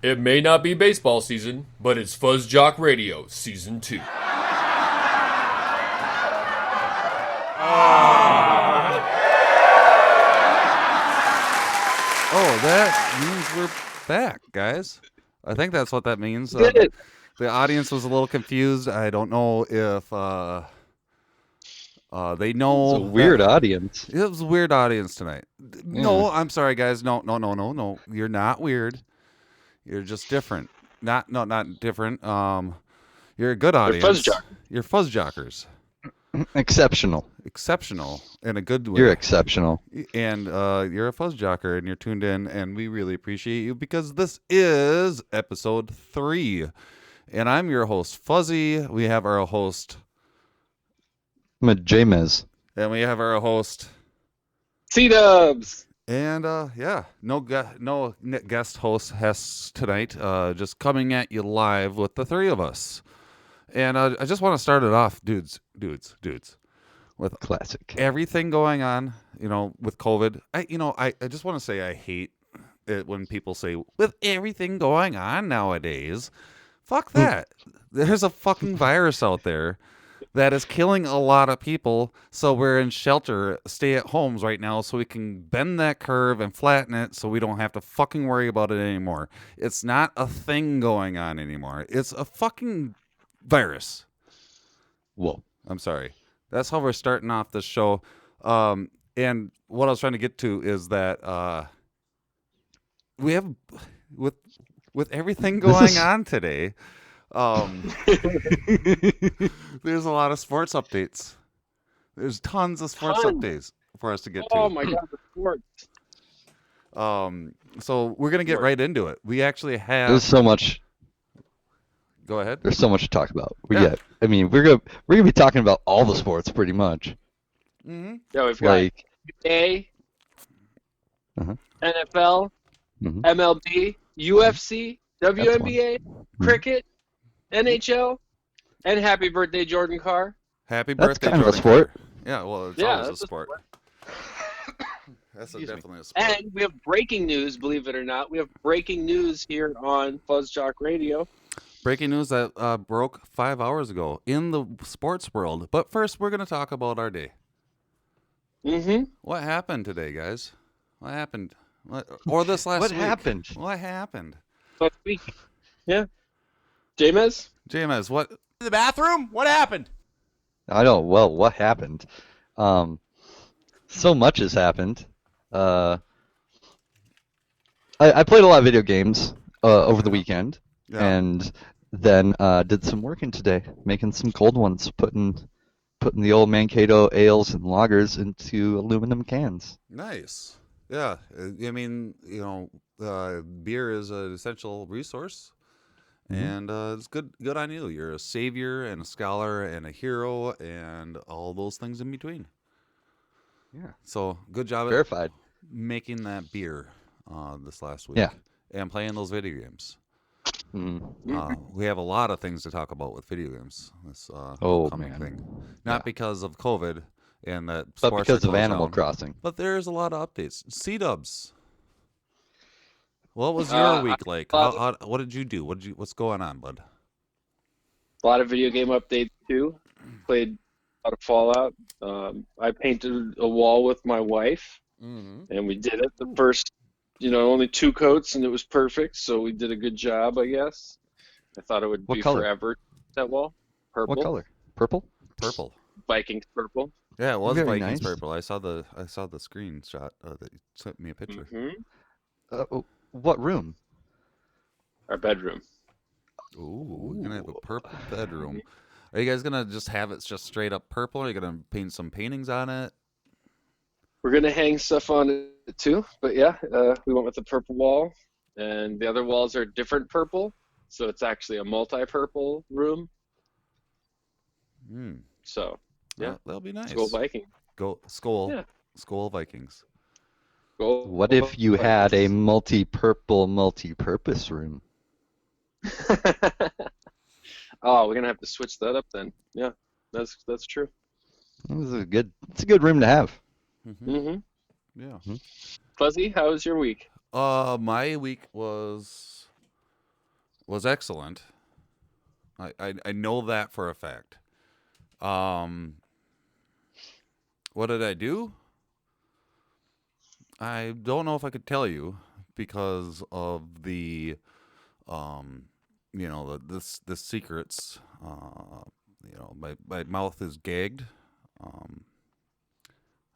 It may not be baseball season, but it's FuzzJockRadio Season 2. Oh, that means we're back, guys. I think that's what that means. Did The audience was a little confused. I don't know if they know. It's a weird audience. It was a weird audience tonight. Yeah. No, I'm sorry, guys. No. You're not weird. You're just different. Not different. You're a good audience. You're FuzzJockers. Exceptional. Exceptional in a good way. You're exceptional. And you're a FuzzJocker, and you're tuned in, and we really appreciate you because this is episode 3. And I'm your host, Fuzzy. We have our host... Jamez. And we have our host... C-Dubs. And, no guest hosts tonight, just coming at you live with the 3 of us. And I just want to start it off, dudes, with Classic. everything going on, with COVID. I just want to say I hate it when people say, with everything going on nowadays. Fuck that. There's a fucking virus out there that is killing a lot of people, so we're in shelter, stay-at-homes right now, so we can bend that curve and flatten it so we don't have to fucking worry about it anymore. It's not a thing going on anymore. It's a fucking virus. Whoa. I'm sorry. That's how we're starting off this show. And what I was trying to get to is that we have, with everything going on today, there's a lot of sports updates. There's tons of sports updates for us to get to. Oh my god, the sports. So we're gonna get right into it. We actually have. There's so much. Go ahead. There's so much to talk about. Yeah. We're gonna be talking about all the sports pretty much. Mm-hmm. Yeah, we've got NBA, NFL, MLB, UFC, WNBA, cricket, NHL, and happy birthday, Jordan Carr. Happy That's birthday, kind of a Jordan sport. Carr. Yeah, well, it's Yeah, always a that's a sport. That's Excuse me. definitely a sport. And we have breaking news, believe it or not. We have breaking news here on FuzzJockRadio. Breaking news that broke 5 hours ago in the sports world. But first, we're going to talk about our day. Mm-hmm. What happened today, guys? What happened? Or this last What week? happened? What happened? Last week. Yeah. Jamez? James, what? The bathroom? What happened? I know. Well, what happened? So much has happened. I played a lot of video games over the weekend, and then did some working today, making some cold ones, putting the old Mankato ales and lagers into aluminum cans. Nice. Yeah. I mean, beer is an essential resource. And it's good on you. You're a savior and a scholar and a hero and all those things in between. Yeah. So good job Verified. at making that beer this last week. Yeah. And playing those video games. Mm. We have a lot of things to talk about with video games. This Oh, upcoming man. thing. Not because of COVID and that But sports because are of closed Animal down, Crossing. but there's a lot of updates. C-Dubs. What was your week like? What did you do? What's going on, bud? A lot of video game updates, too. Played a lot of Fallout. I painted a wall with my wife, and we did it. The first, only 2 coats, and it was perfect, so we did a good job, I guess. I thought it would What be color? forever, that wall. Purple. What color? Purple? Purple. Vikings purple. Yeah, it was Very Vikings nice. purple. I saw the screenshot that you sent me a picture. Mm-hmm. What room? Our bedroom. Ooh, we're gonna have a purple bedroom. Are you guys gonna just have it just straight up purple? Or are you gonna paint some paintings on it? We're going to hang stuff on it, too. But, yeah, we went with the purple wall. And the other walls are different purple. So it's actually a multi-purple room. So, yeah. That'll be nice. Go Vikings. Go Skol. Yeah. Skol Vikings. Go What if you had a Vikings. multi-purple, multi-purpose room? Oh, we're going to have to switch that up then. Yeah, that's true. It's a good room to have. Mm-hmm. Yeah. Fuzzy, how was your week? My week was was excellent. I know that for a fact. What did I do? I don't know if I could tell you because of the, the secrets. My mouth is gagged.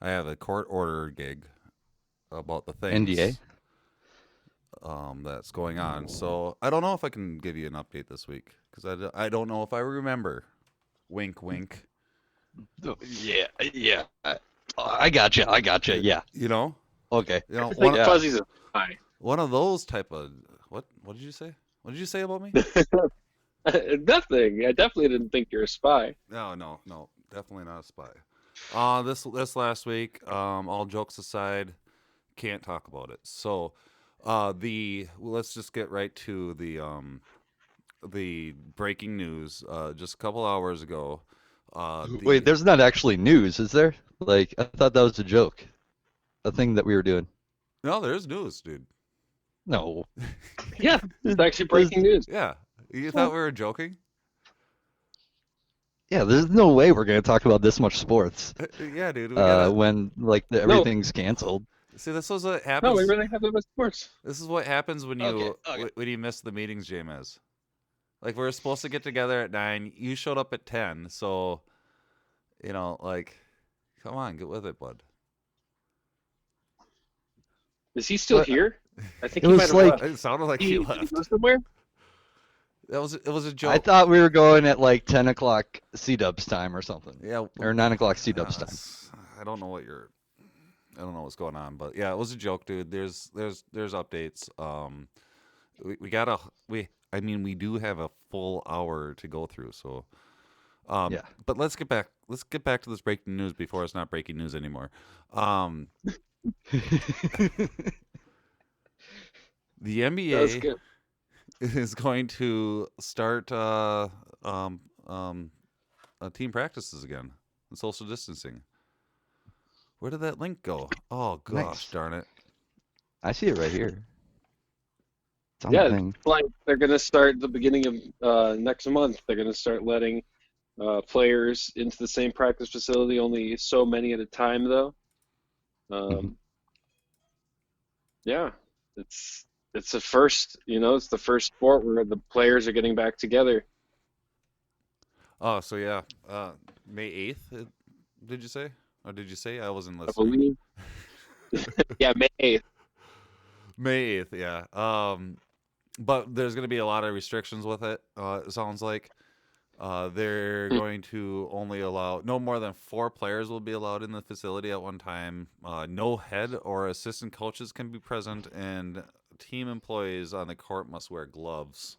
I have a court order gig about the things. NDA. That's going on. So I don't know if I can give you an update this week because I don't know if I remember. Wink, wink. Yeah. I gotcha. Yeah. You know. Okay. You know. I think Fuzzy's a spy. One of those type of what? What did you say? What did you say about me? Nothing. I definitely didn't think you're a spy. No. Definitely not a spy. This last week. All jokes aside, can't talk about it. So. Let's just get right to the breaking news. Just a couple hours ago. Wait, there's not actually news, is there? Like, I thought that was a joke, a thing that we were doing. No, there's news, dude. No. Yeah, it's actually breaking news. Yeah, you thought we were joking? Yeah, there's no way we're gonna talk about this much sports. Yeah, dude. When everything's canceled. See, this was what happens. No, we really have that much sports. This is what happens when you Okay. when you miss the meetings, James. Like, we were supposed to get together at 9. You showed up at 10. So, come on, get with it, bud. Is he still here? I think It he was might have like- left. It sounded like he Did left. go somewhere? It was a joke. I thought we were going at like 10 o'clock C-dubs time or something. Yeah. Or 9 o'clock C-dubs time. I don't know what's going on, but yeah, it was a joke, dude. There's updates. We do have a full hour to go through, so Yeah. But let's get back to this breaking news before it's not breaking news anymore. The That was NBA good. is going to start team practices again and social distancing. Where did that link go? Oh gosh, Nice. darn it! I see it right here. It's on Yeah, the thing. it's like they're going to start the beginning of next month. They're going to start letting players into the same practice facility, only so many at a time, though. Yeah, it's a first. It's the first sport where the players are getting back together. Oh, so yeah, May 8th. Did you say? Or did you say? I wasn't I listening. believe. Yeah, May 8th. May 8th, yeah. But there's going to be a lot of restrictions with it. It sounds like they're going to only allow no more than 4 players will be allowed in the facility at one time. No head or assistant coaches can be present, and team employees on the court must wear gloves.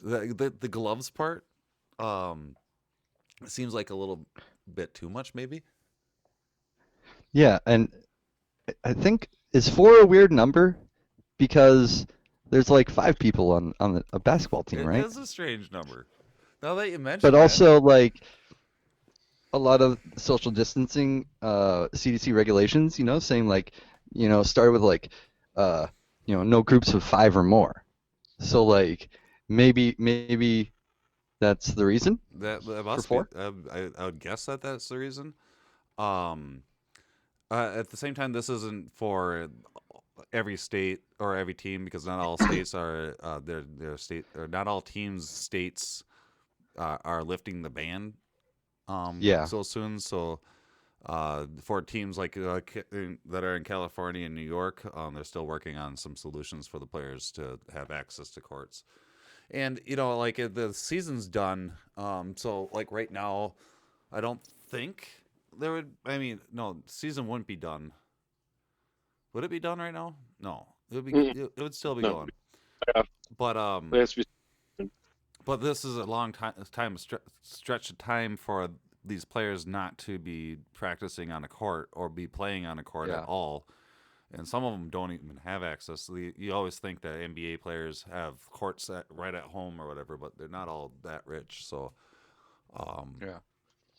The gloves part, it seems like a little bit too much, maybe. Yeah, and I think, is 4 a weird number? Because there's like 5 people on a basketball team, right? It is a strange number. Now that you mention But that. also, like, a lot of social distancing CDC regulations, saying like, start with like, no groups of 5 or more. So like, maybe that's the reason. That must For be. I would guess that's the reason. At the same time, this isn't for every state or every team because not all states are their state or not all teams states are lifting the ban. So soon. So for teams like that are in California and New York, they're still working on some solutions for the players to have access to courts. And like the season's done. So like right now, I don't think there would. I mean, no, season wouldn't be done. Would it be done right now? No, it would be. It would still be going. Yeah. But It has to be. But this is a long stretch of time for these players not to be practicing on a court or be playing on a court at all. And some of them don't even have access. You always think that NBA players have courts right at home or whatever, but they're not all that rich. So,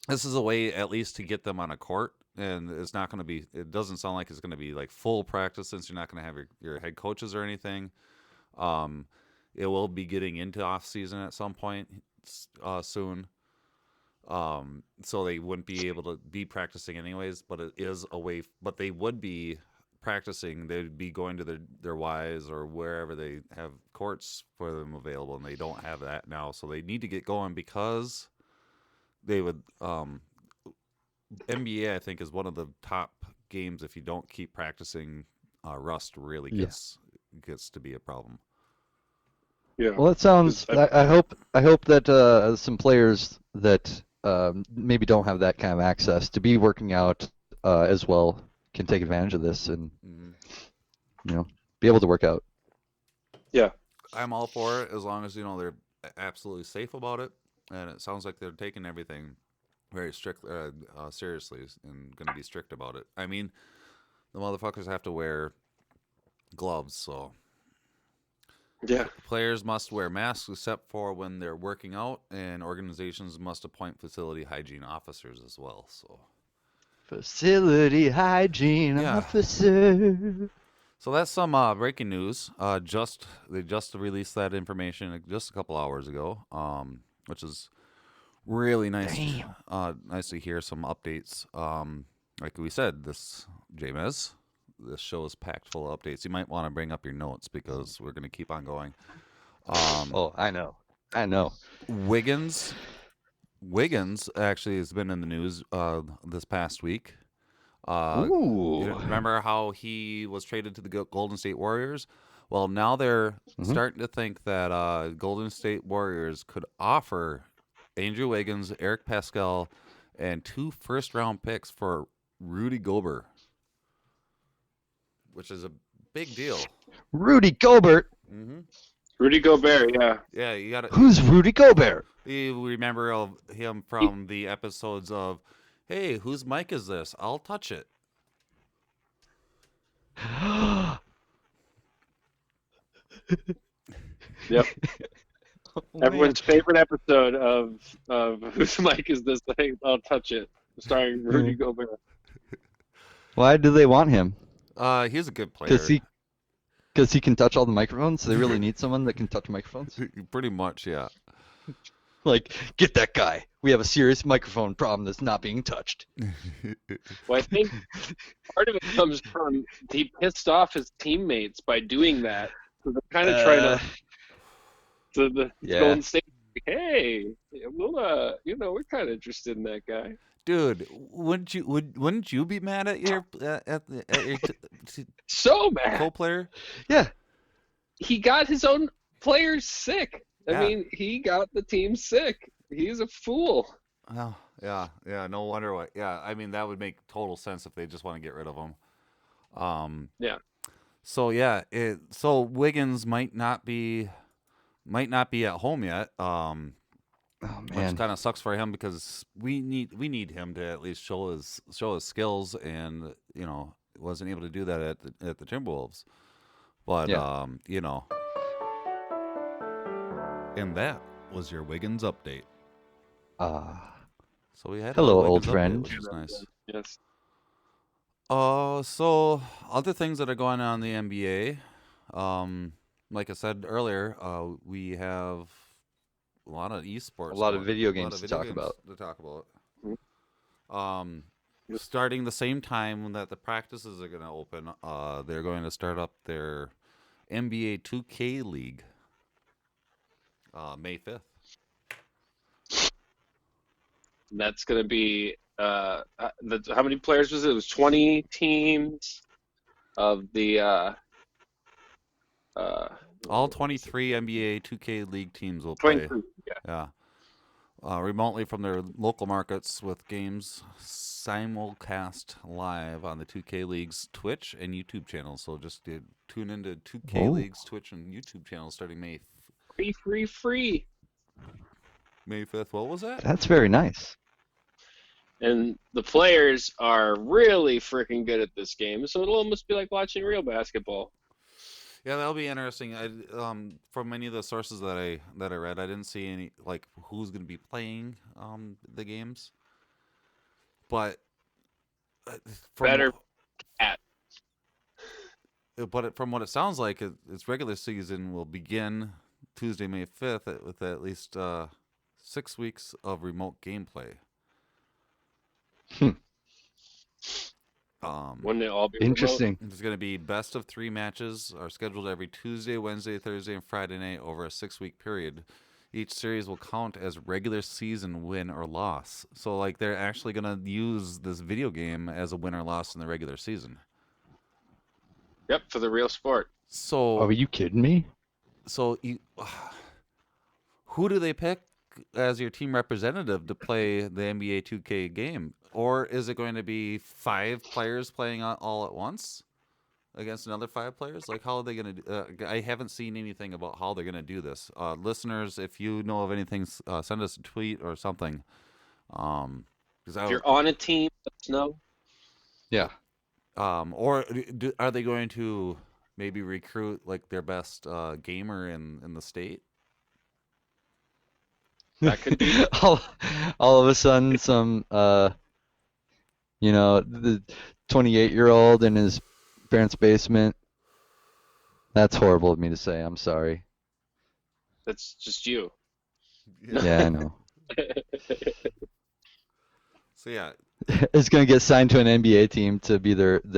this is a way at least to get them on a court. And it's not going to be. It doesn't sound like it's going to be like full practice since you're not going to have your head coaches or anything. it will be getting into off season at some point soon. So they wouldn't be able to be practicing anyways, but it is a way. But they would be practicing. They'd be going to their Ys or wherever they have courts for them available, and they don't have that now. So they need to get going because they would. NBA, I think, is one of the top games. If you don't keep practicing, rust really gets to be a problem. Yeah. Well, it sounds. I hope that some players that maybe don't have that kind of access to be working out as well can take advantage of this and be able to work out. Yeah. I'm all for it as long as they're absolutely safe about it, and it sounds like they're taking everything very strict, seriously, and going to be strict about it. I mean, the motherfuckers have to wear gloves, so. Yeah. Players must wear masks except for when they're working out, and organizations must appoint facility hygiene officers as well. So, facility hygiene officer. So that's some breaking news. They just released that information just a couple hours ago, which is really nice. Nice to hear some updates. Like we said, this show is packed full of updates. You might want to bring up your notes because we're going to keep on going. I know. Wiggins actually has been in the news this past week. Remember how he was traded to the Golden State Warriors? Well, now they're starting to think that Golden State Warriors could offer Andrew Wiggins, Eric Pascal, and 2 first-round picks for Rudy Gobert, which is a big deal. Rudy Gobert. Mm-hmm. Rudy Gobert, yeah. Yeah, you got to. Who's Rudy Gobert? You remember him from the episodes of, "Hey, whose mic is this? I'll touch it." Yep. Everyone's favorite episode of Whose Mic Is This Thing? I'll Touch It, starring Rudy Gobert. Why do they want him? He's a good player. Because he can touch all the microphones? So they really need someone that can touch microphones? Pretty much, yeah. Like, get that guy. We have a serious microphone problem that's not being touched. Well, I think part of it comes from he pissed off his teammates by doing that. So they're kind of trying to the Golden State, hey, we'll we're kind of interested in that guy. Dude, wouldn't you be mad at your so mad co-player? Yeah, he got his own players sick. I mean, he got the team sick. He's a fool. Oh, yeah. No wonder why. Yeah, I mean that would make total sense if they just want to get rid of him. Yeah. So so Wiggins might not be at home yet. Oh man, which kind of sucks for him because we need him to at least show his skills, and wasn't able to do that at the Timberwolves. But and that was your Wiggins update. So we had hello, a old Wiggins friend. update, which is nice. Yes. So other things that are going on in the NBA, like I said earlier, we have a lot of esports, a lot of video games to talk about. Starting the same time that the practices are going to open, they're going to start up their NBA 2K League, May 5th. That's going to be how many players was it? It was 20 teams of the all 23 NBA 2K League teams will play. Yeah. Remotely from their local markets with games simulcast live on the 2K League's Twitch and YouTube channels. So just tune into 2K League's Twitch and YouTube channels starting May. Free. May 5th. What was that? That's very nice. And the players are really freaking good at this game, so it'll almost be like watching real basketball. Yeah, that'll be interesting. From many of the sources that I read, I didn't see any like who's going to be playing the games. But better at. But from what it sounds like, its regular season will begin Tuesday, May 5th, with at least 6 weeks of remote gameplay. Wouldn't it all be Interesting. There's going to be best of 3 matches are scheduled every Tuesday, Wednesday, Thursday, and Friday night over a 6-week period. Each series will count as regular season win or loss. So, like, they're actually going to use this video game as a win or loss in the regular season. Yep, for the real sport. So, Are you kidding me? So, who do they pick as your team representative to play the NBA 2K game? Or is it going to be 5 players playing all at once against another 5 players? Like, how are they going to do I haven't seen anything about how they're going to do this. Listeners, if you know of anything, send us a tweet or something. If you're on a team, let us know. Yeah. Or are they going to maybe recruit like their best gamer in the state? That could be. all of a sudden, some the 28-year-old in his parents' basement. That's horrible of me to say. I'm sorry. That's just you. Yeah, I know. So yeah, It's gonna get signed to an NBA team to be their what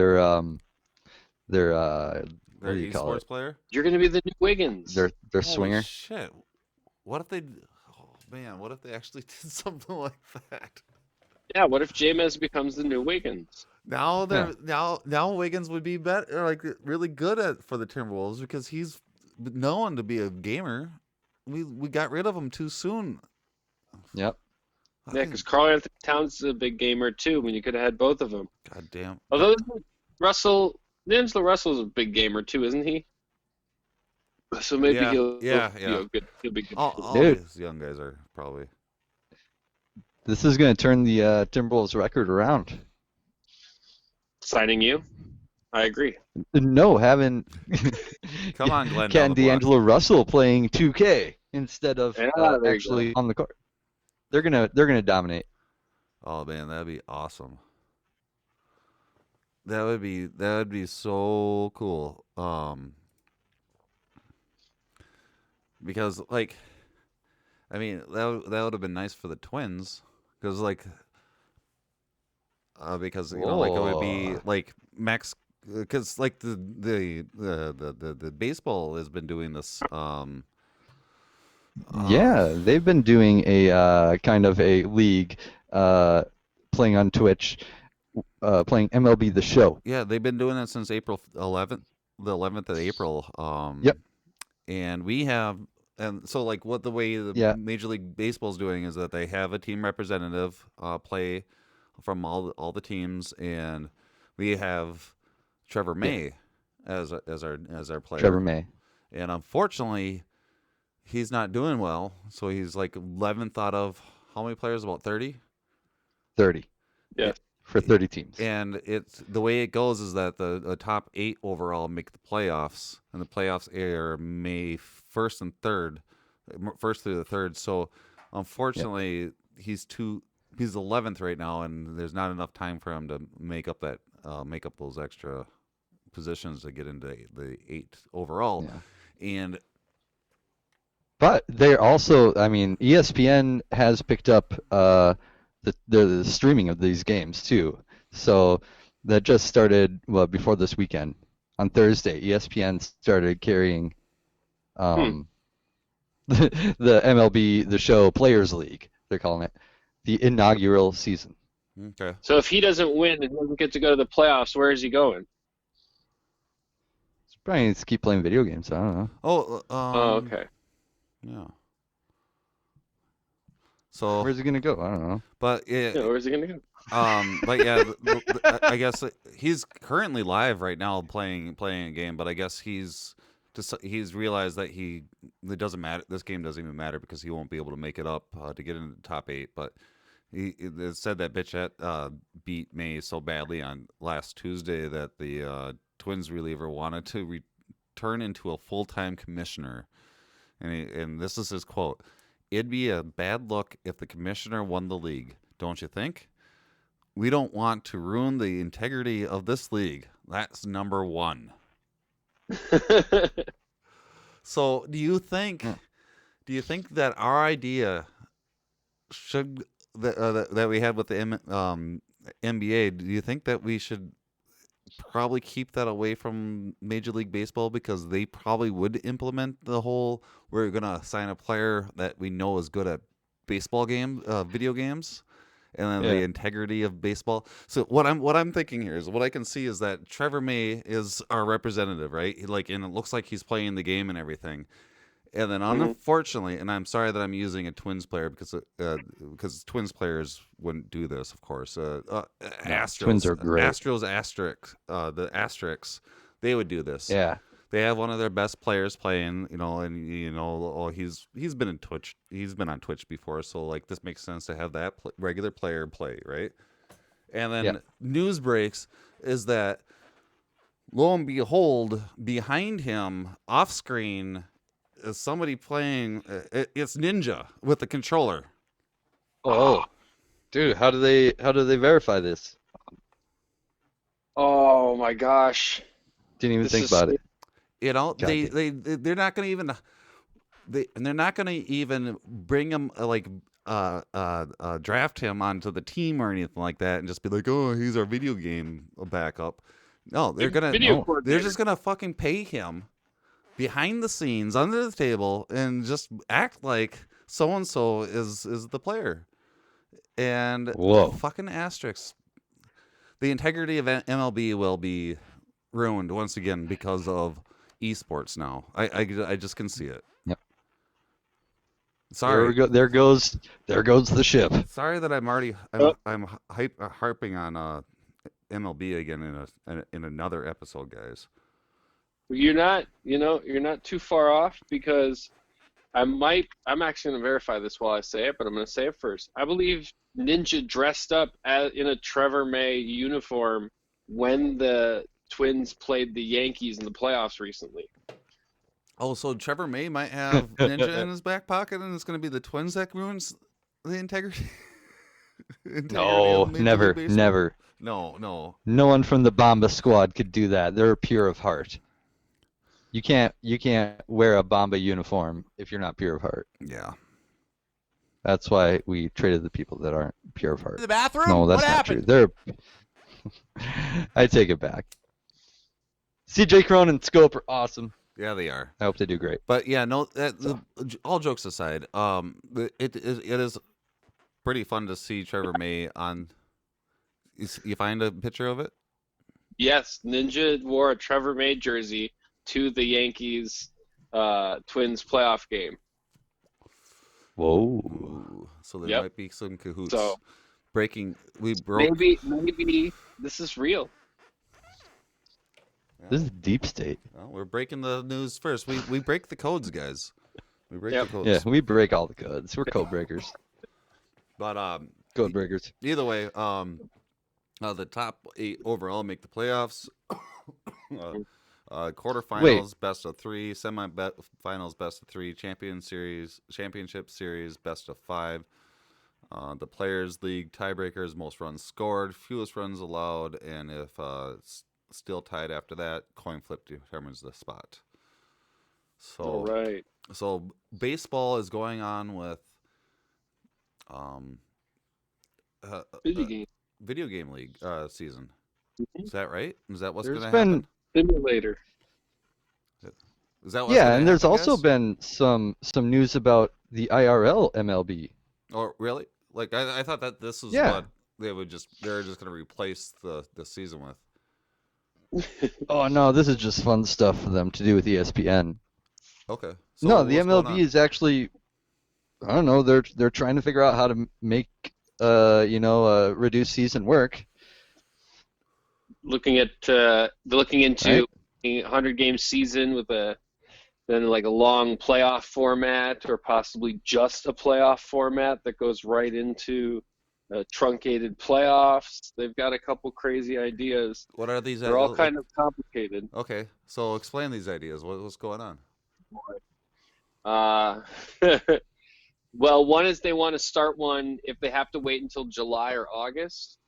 do you call esports it? player. You're going to be the new Wiggins. Their Holy swinger. shit! What if they? Oh man, what if they actually did something like that? Yeah, what if Jameis becomes the new Wiggins? Now now Wiggins would be better, like really good for the Timberwolves because he's known to be a gamer. We got rid of him too soon. Yep. Yeah, because Karl Anthony Towns is a big gamer too. I mean, you could have had both of them. God damn. Although D'Angelo Russell's a big gamer too, isn't he? So maybe he'll be good. All Dude. these young guys are probably. This is gonna turn the Timberwolves record around. Signing you? I agree. No, having Come on, Glenn. Ken D'Angelo Russell playing 2K instead of Yeah, there you actually on the court. They're gonna dominate. Oh man, that'd be awesome. That would be so cool. Because like, I mean, that would have been nice for the Twins, because like, because you know, like it would be like Max, because like the baseball has been doing this. Yeah, they've been doing a kind of a league, playing on Twitch, playing MLB The Show. Yeah, they've been doing it since April 11th, the 11th of April. Yep. And we have, and so like what the way the Major League Baseball is doing is that they have a team representative play from all the teams, and we have Trevor May as our player. Trevor May. And unfortunately, he's not doing well. So he's like 11th out of how many players? About 30? 30. Yeah. For 30 teams. And it's the way it goes is that the top 8 overall make the playoffs, and the playoffs are May 1st and 3rd, 1st through the 3rd. So unfortunately, he's 11th right now, and there's not enough time for him to make up those extra positions to get into the 8 overall. Yeah. But they're also, I mean, ESPN has picked up the streaming of these games too. So that just started before this weekend. On Thursday, ESPN started carrying the MLB The Show Players League. They're calling it the inaugural season. Okay. So if he doesn't win and doesn't get to go to the playoffs, where is he going? He probably needs to keep playing video games. I don't know. Okay. Yeah. So Where's he gonna go? I don't know. But where's he gonna go? But yeah, I guess he's currently live right now playing a game. But I guess he's realized that it doesn't matter. This game doesn't even matter because he won't be able to make it up to get into the top 8. But it said that Bichette beat May so badly on last Tuesday that the Twins reliever wanted to return into a full-time commissioner. And this is his quote: "It'd be a bad look if the commissioner won the league, don't you think? We don't want to ruin the integrity of this league. That's number one." So, do you think Do you think that our idea should that we had with the NBA? Do you think that we should probably keep that away from Major League Baseball because they probably would implement the whole we're gonna sign a player that we know is good at video games, and then the integrity of baseball. So what I'm thinking here is what I can see is that Trevor May is our representative, right? And it looks like he's playing the game and everything. And then unfortunately, and I'm sorry that I'm using a Twins player because Twins players wouldn't do this, of course. Astros, Twins are great. Astros the Asterix, they would do this. Yeah. They have one of their best players playing, he's been in Twitch. He's been on Twitch before, so like this makes sense to have that regular player play, right? And then news breaks is that lo and behold, behind him, off screen, is somebody playing. It's Ninja with the controller. Oh, dude, how do they verify this? Oh my gosh! Didn't even think about it. They're not going to even. They're not going to even bring him draft him onto the team or anything like that, and just be like, oh, he's our video game backup. No, they're just gonna fucking pay him behind the scenes, under the table, and just act like so-and-so is the player. And fucking asterisks. The integrity of MLB will be ruined once again because of esports now. I just can see it. Yep. Sorry. There goes the ship. Sorry that I'm harping on MLB again in another episode, guys. You're not too far off because I'm actually going to verify this while I say it, but I'm going to say it first. I believe Ninja dressed up in a Trevor May uniform when the Twins played the Yankees in the playoffs recently. Oh, so Trevor May might have Ninja in his back pocket, and it's going to be the Twins that ruins the integrity? No, never. No. No one from the Bomba squad could do that. They're pure of heart. You can't wear a Bomba uniform if you're not pure of heart. Yeah. That's why we traded the people that aren't pure of heart. The bathroom? No, that's what not happened? true. I take it back. CJ Cron and Scope are awesome. Yeah, they are. I hope they do great. But yeah, no. All jokes aside, it is pretty fun to see Trevor May on. You find a picture of it? Yes, Ninja wore a Trevor May jersey to the Yankees Twins playoff game. Whoa! Ooh, so there might be some cahoots. So we broke. Maybe this is real. This is deep state. Well, we're breaking the news first. We break the codes, guys. We break the codes. Yeah, we break all the codes. We're code breakers. But code breakers. Either way, the top 8 overall make the playoffs. Quarterfinals, best of 3. Semifinals, best of 3. Championship series, best of 5. The Players League tiebreakers, most runs scored, fewest runs allowed, and if still tied after that, coin flip determines the spot. So, all right. So baseball is going on with video game league season. Mm-hmm. Is that right? Is that what's going to happen? Simulator. Is that what's and there's also been some news about the IRL MLB. Oh, really? Like I thought that this was what they're just going to replace the season with. Oh no, this is just fun stuff for them to do with ESPN. Okay. So no, the MLB is actually, I don't know. They're trying to figure out how to make reduced season work. Looking into a 100-game season with a long playoff format, or possibly just a playoff format that goes right into truncated playoffs. They've got a couple crazy ideas. What are these? They're all kind of complicated. Okay, so explain these ideas. What's going on? Well, one is they want to start one if they have to wait until July or August,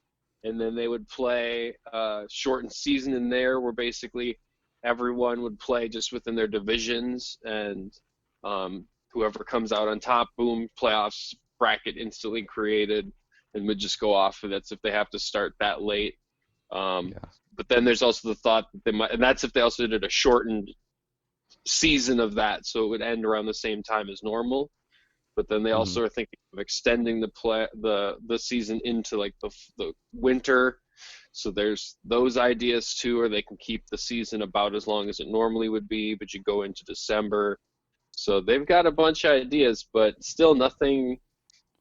and then they would play a shortened season in there where basically everyone would play just within their divisions, and whoever comes out on top, boom, playoffs bracket instantly created, and would just go off. And that's if they have to start that late. But then there's also the thought that they might, and that's if they also did a shortened season of that, so it would end around the same time as normal. But then they also are thinking of extending the season into like the winter. So there's those ideas too, or they can keep the season about as long as it normally would be, but you go into December. So they've got a bunch of ideas, but still nothing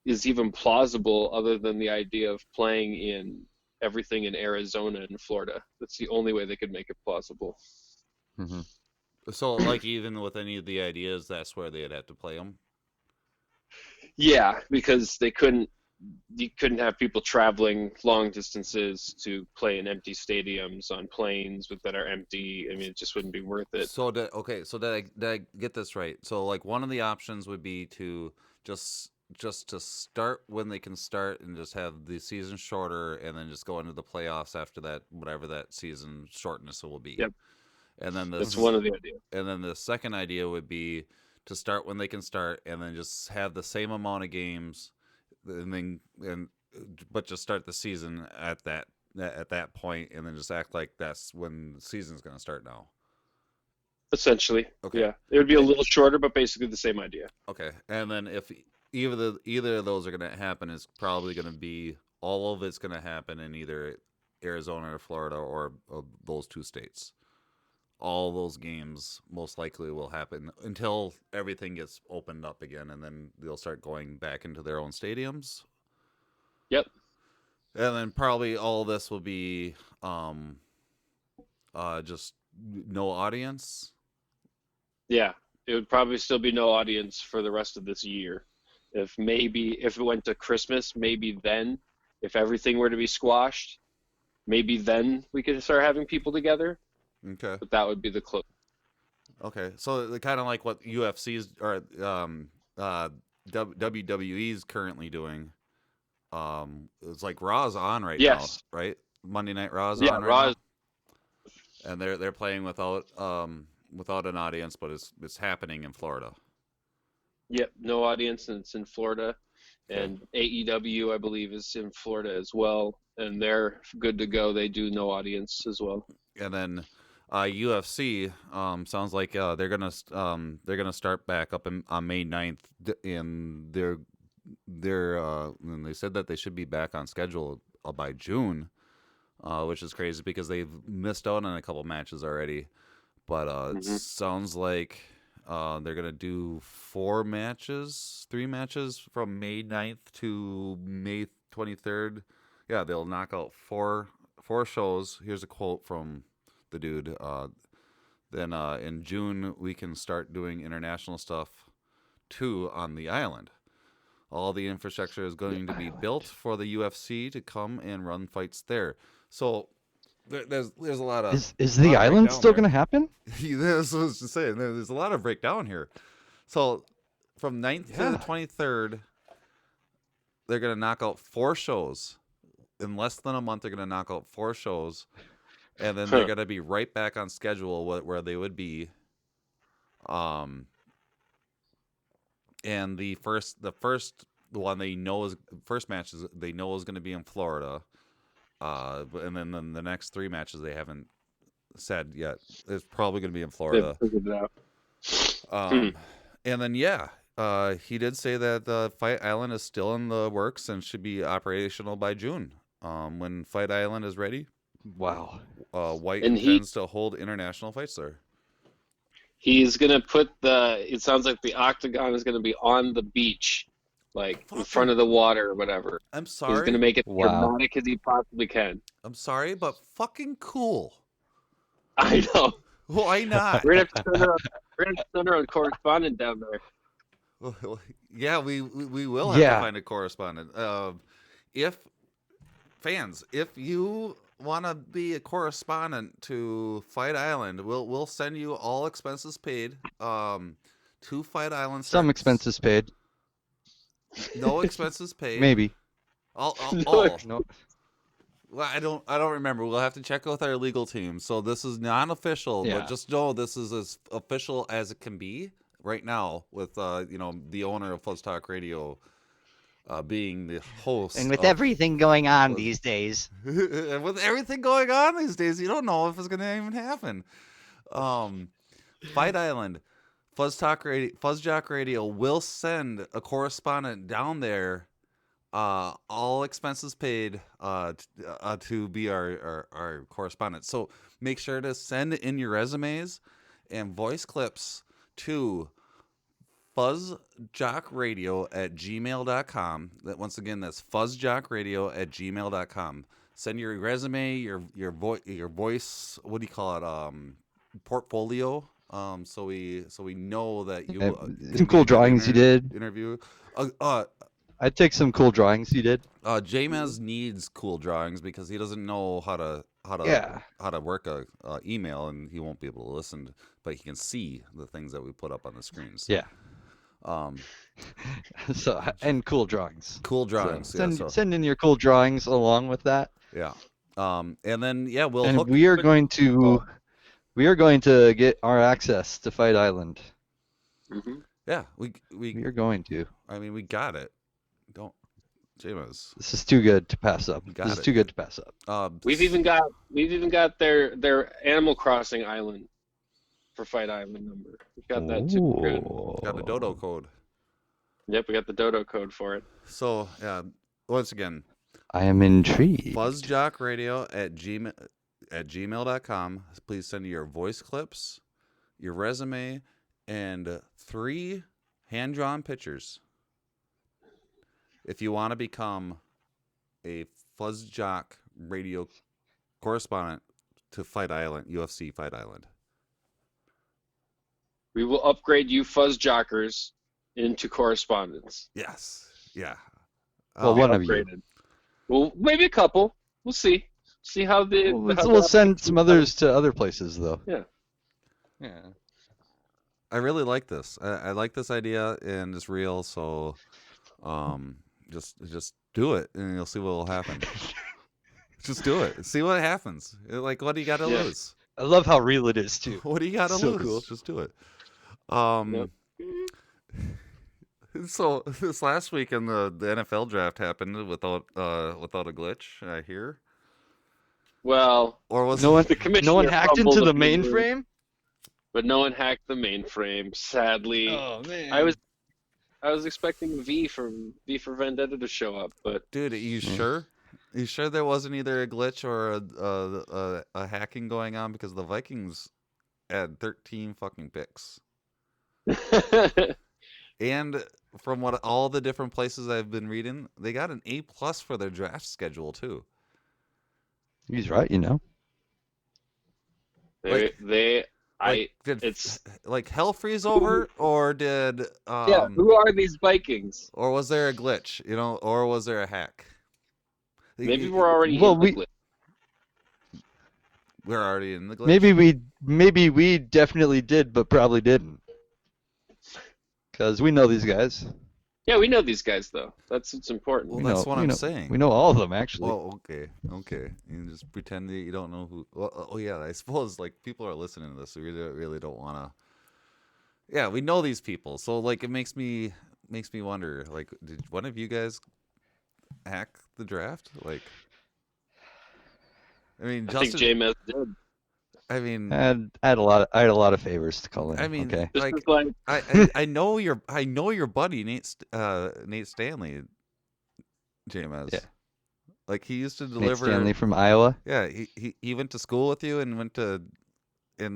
is even plausible other than the idea of playing in everything in Arizona and Florida. That's the only way they could make it plausible. Mm-hmm. So, like, even with any of the ideas, that's where they'd have to play them? Yeah, because you couldn't have people traveling long distances to play in empty stadiums on planes that are empty. I mean, it just wouldn't be worth it. So, did I get this right? So, like, one of the options would be to just to start when they can start and just have the season shorter and then just go into the playoffs after that, whatever that season shortness will be. Yep. And then that's one of the ideas. And then the second idea would be to start when they can start and then just have the same amount of games but just start the season at that point and then just act like that's when the season's going to start now. Essentially. Okay. Yeah. It would be a little shorter, but basically the same idea. Okay. And then if either of those are going to happen, it's probably going to be all of it's going to happen in either Arizona or Florida or those two states. All those games most likely will happen until everything gets opened up again, and then they'll start going back into their own stadiums. Yep. And then probably all of this will be just no audience. Yeah, it would probably still be no audience for the rest of this year. If it went to Christmas, maybe then, if everything were to be squashed, maybe then we could start having people together. Okay. But that would be the close. Okay, so kind of like what UFC's or WWE's currently doing. It's like Raw's on right now, right? Monday Night Raw's on right now. And they're playing without an audience, but it's happening in Florida. Yep, no audience, and it's in Florida. And AEW, I believe, is in Florida as well, and they're good to go. They do no audience as well. And then UFC sounds like they're gonna start back up on May 9th, and and they said that they should be back on schedule by June, which is crazy because they've missed out on a couple matches already. But it sounds like they're gonna do 3 matches from May 9th to May 23rd. Yeah, they'll knock out four shows. Here's a quote from the dude. Then in June we can start doing international stuff too on the island. All the infrastructure is going to be built for the UFC to come and run fights there. So there's a lot of is the island still going to happen? That's what I was just saying. There's a lot of breakdown here. So from 9th to the 23rd, they're going to knock out 4 shows. In less than a month, they're going to knock out 4 shows. And then they're going to be right back on schedule where they would be. And the first one first match they know is going to be in Florida. And then the next 3 matches they haven't said yet. It's probably going to be in Florida. They've figured it out. And then he did say that the Fight Island is still in the works and should be operational by June. When Fight Island is ready. Wow. White intends to hold international fights there. He's going to put it sounds like the octagon is going to be on the beach, like in front of the water or whatever. I'm sorry. He's going to make it dramatic as he possibly can. I'm sorry, but fucking cool. I know. Why not? We're going to have to send our own correspondent down there. Yeah, we will have to find a correspondent. If you want to be a correspondent to Fight Island, we'll send you all expenses paid to Fight Island. Some expenses paid. No expenses paid. Maybe. All. No. Well, I don't remember. We'll have to check with our legal team. So this is non-official, but just know this is as official as it can be. right now with the owner of Fuzz Talk Radio being the host. And with of everything going on Fuzz- these days. and with everything going on these days, you don't know if it's going to even happen. Fight Island, FuzzJock Radio will send a correspondent down there, all expenses paid, to be our correspondent. So make sure to send in your resumes and voice clips to FuzzJockRadio@gmail.com. Once again, that's FuzzJockRadio@gmail.com. Send your resume, your voice. What do you call it? Portfolio. So we know that you some cool drawings you did. Interview. I'd take some cool drawings you did. Jamez needs cool drawings because he doesn't know how to work a email, and he won't be able to listen, but he can see the things that we put up on the screens. Yeah. So and cool drawings. Cool drawings. So send in your cool drawings along with that. Yeah. And then we'll. And we are going to get our access to Fight Island. Mm-hmm. Yeah, we are going to. I mean, we got it. Don't, James. This is too good to pass up. This is too good to pass up. We've even got their Animal Crossing island for Fight Island number. We've got that too. Got the dodo code. Yep, we got the dodo code for it. So once again, I am intrigued. FuzzJockRadio@gmail.com. Please send your voice clips, your resume, and 3 hand-drawn pictures. If you want to become a FuzzJock Radio correspondent to Fight Island, UFC Fight Island. We will upgrade you FuzzJockers into correspondents. Yes. Yeah. Well, one of upgraded. you. Well, maybe a couple. We'll see. See how the. We'll send some others to other places, though. Yeah. Yeah. I really like this. I like this idea, and it's real. So, just do it, and you'll see what will happen. Just do it. See what happens. Like, what do you got to lose? I love how real it is too. What do you got to lose? Cool. Just do it. Yep. So this last weekend, the NFL draft happened without a glitch. I hear. Well, or was no one fumbled hacked into the a few mainframe? But no one hacked the mainframe. Sadly, Oh man. I was expecting V for Vendetta to show up, but dude, are you sure? You sure there wasn't either a glitch or a hacking going on, because the Vikings had 13 fucking picks. And from what all the different places I've been reading, they got an A+ for their draft schedule too. He's right, you know. It's like hell freeze over, or did who are these Vikings? or was there a glitch, or was there a hack? Maybe we're already Well, in the glitch. We're already in the glitch. Maybe we definitely did, but probably didn't. Because we know these guys. Yeah, we know these guys though. That's what's important. Well, that's what I'm saying. We know all of them actually. Well, okay. You can just pretend that you don't know who. Well, oh yeah, I suppose like people are listening to this, so we really don't want to. Yeah, we know these people, so like it makes me wonder. Like, did one of you guys hack the draft? Like, I mean, I think J-Mez did. I mean, I had a lot of favors to call in. I mean, okay. like, I know your buddy Nate Stanley, J-Mez. Yeah. Like he used to Nate deliver. Stanley from Iowa. Yeah, he went to school with you and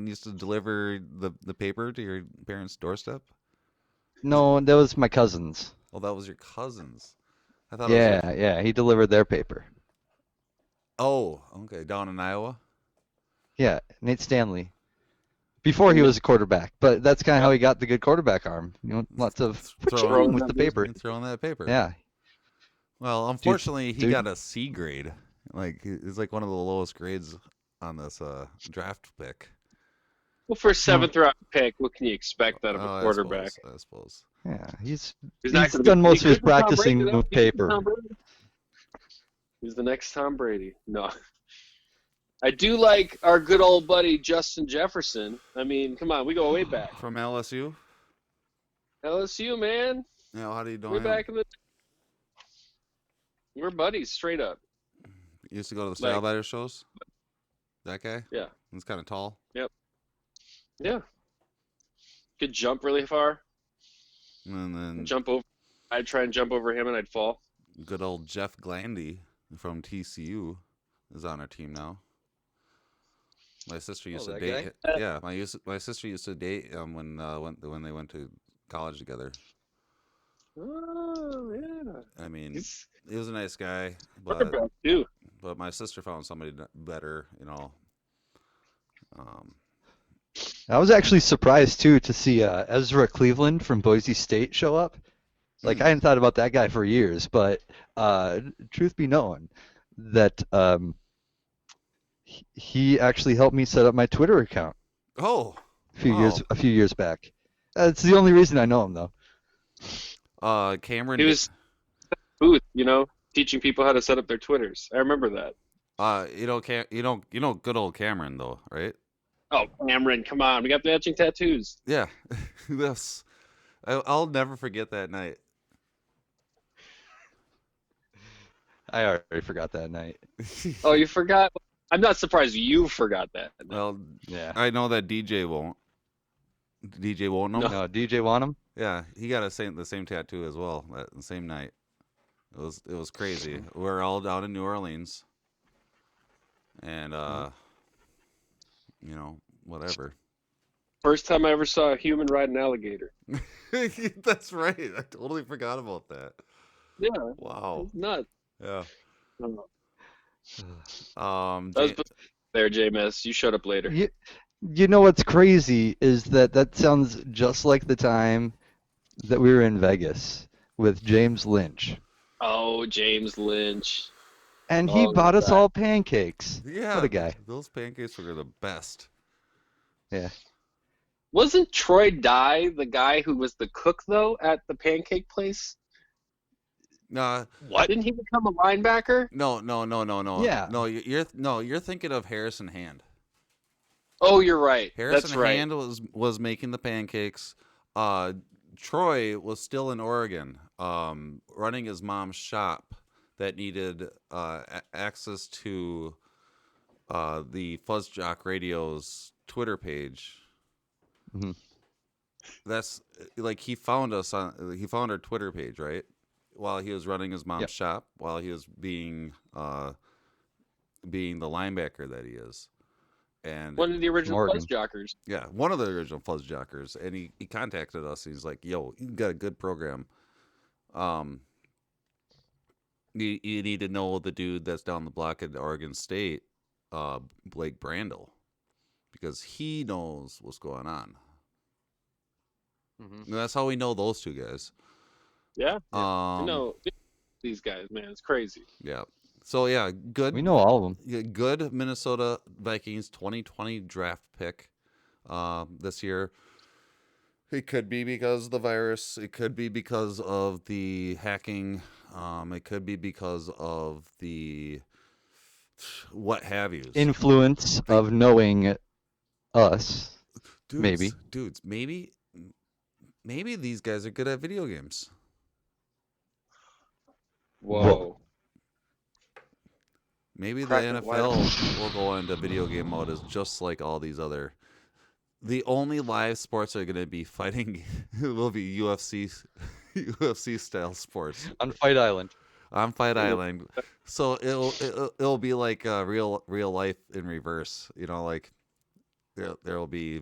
used to deliver the paper to your parents' doorstep. No, that was my cousins. Oh, that was your cousins. I thought. Yeah, he delivered their paper. Oh, okay, down in Iowa. Yeah, Nate Stanley. Before he was a quarterback, but that's kind of how he got the good quarterback arm. Lots of throwing with the paper. Throwing that paper. Yeah. Well, unfortunately, he got a C grade. Like it's like one of the lowest grades on this draft pick. Well, for a 7th round pick, what can you expect out of a quarterback? I suppose. Yeah, he's be done most of his good for Tom practicing Brady, though. with paper. He's the next Tom Brady. No. I do like our good old buddy Justin Jefferson. I mean, come on, we go way back. From LSU? LSU, man. How do you know Way him? back in the. We're buddies, straight up. You used to go to the Style Batter shows? That guy? Yeah. He's kind of tall. Yep. Yeah. Could jump really far. And then Jump over. I'd try and jump over him, and I'd fall. good old Jeff Glandy from TCU is on our team now. My sister used to that date. guy? Yeah, my sister used to date when they went to college together. Oh yeah. I mean, He's he was a nice guy, quarterback too. but my sister found somebody better. I was actually surprised too to see Ezra Cleveland from Boise State show up. Like I hadn't thought about that guy for years, but truth be known, that he actually helped me set up my Twitter account Oh, a few years back. That's the only reason I know him though. Cameron. He was booth, teaching people how to set up their Twitters. I remember that. Good old Cameron though, right? Oh, Cameron, come on, we got matching tattoos. Yeah, yes. I'll never forget that night. I already forgot that night. Oh, you forgot? I'm not surprised you forgot that. Well, Yeah. I know that DJ won't. DJ won't know. No, DJ Wanham? Yeah, he got the same tattoo as well the same night. It was crazy. We were all down in New Orleans, and whatever. First time I ever saw a human ride an alligator. That's right. I totally forgot about that. Yeah. Wow. It's nuts. Yeah. That was there, JMS. You showed up later. You know what's crazy is that sounds just like the time that we were in Vegas with James Lynch. Oh, James Lynch. And he bought us all pancakes. Yeah. What a guy. Those pancakes were the best. Yeah. Wasn't Troy Dye the guy who was the cook, though, at the pancake place? What? Didn't he become a linebacker? No. Yeah. No, you're thinking of Harrison Hand. Oh, you're right. Harrison That's right. Hand was making the pancakes. Troy was still in Oregon, running his mom's shop that needed access to the FuzzJockRadio's Twitter page. Mm-hmm. That's like he found our Twitter page, right? While he was running his mom's shop, while he was being the linebacker that he is. And one of the original FuzzJockers. Yeah, one of the original FuzzJockers. And he contacted us. He's like, yo, you got a good program. You need to know the dude that's down the block at Oregon State, Blake Brandel, because he knows what's going on. Mm-hmm. And that's how we know those two guys. Yeah. These guys, man, it's crazy. Yeah. So, yeah, good. We know all of them. Yeah, good Minnesota Vikings 2020 draft pick this year. It could be because of the virus. It could be because of the hacking. It could be because of the what have yous. Influence of knowing us. Dudes, maybe these guys are good at video games. Whoa. Maybe the NFL will go into video game mode as just like all these other. The only live sports are going to be fighting will be UFC style sports on Fight Island. On Fight Island, so it'll be like real life in reverse. Like there will be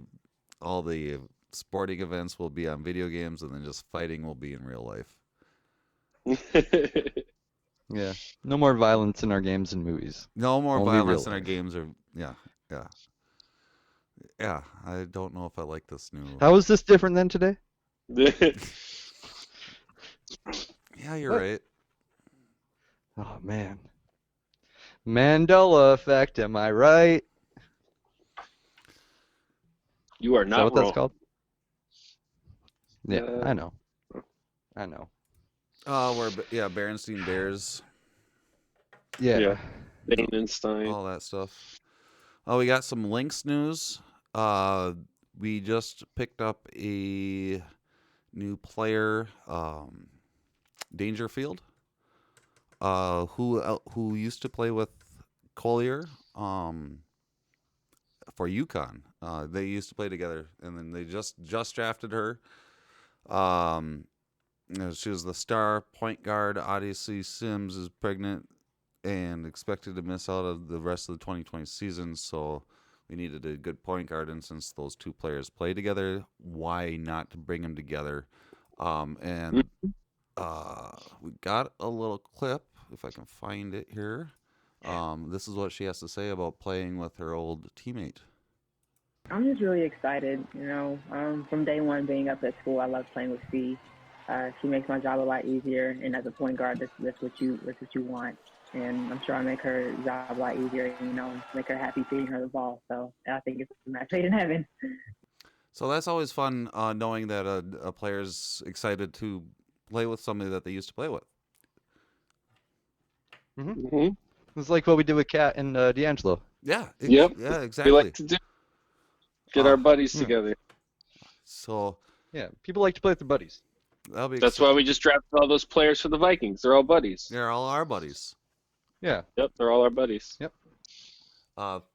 all the sporting events will be on video games, and then just fighting will be in real life. Yeah. No more violence in our games and movies. No more violence in our games yeah. I don't know if I like this new. How is this different than today? Yeah, you're right. Oh man. Mandela effect, am I right? You are not wrong. Is that what that's called? Yeah, I know. Berenstein Bears. Yeah. Bainenstein. All that stuff. Oh, we got some Lynx news. We just picked up a new player, Dangerfield, who used to play with Collier for UConn. They used to play together, and then they just drafted her. She was the star point guard. Odyssey Sims is pregnant and expected to miss out of the rest of the 2020 season, so we needed a good point guard, and since those two players play together, why not bring them together? And we got a little clip, if I can find it here. This is what she has to say about playing with her old teammate. I'm just really excited, from day one being up at school, I love playing with Fee. She makes my job a lot easier, and as a point guard, that's what you want. And I'm sure I make her job a lot easier, make her happy feeding her the ball. So I think it's a match made in heaven. So that's always fun, knowing that a player's excited to play with somebody that they used to play with. Mm-hmm. It's like what we did with Kat and D'Angelo. Yeah. Yep. Yeah, exactly. We like to get our buddies together. So yeah, people like to play with their buddies. That's why we just drafted all those players for the Vikings. They're all buddies. They're all our buddies. Yeah. Yep, they're all our buddies. Yep.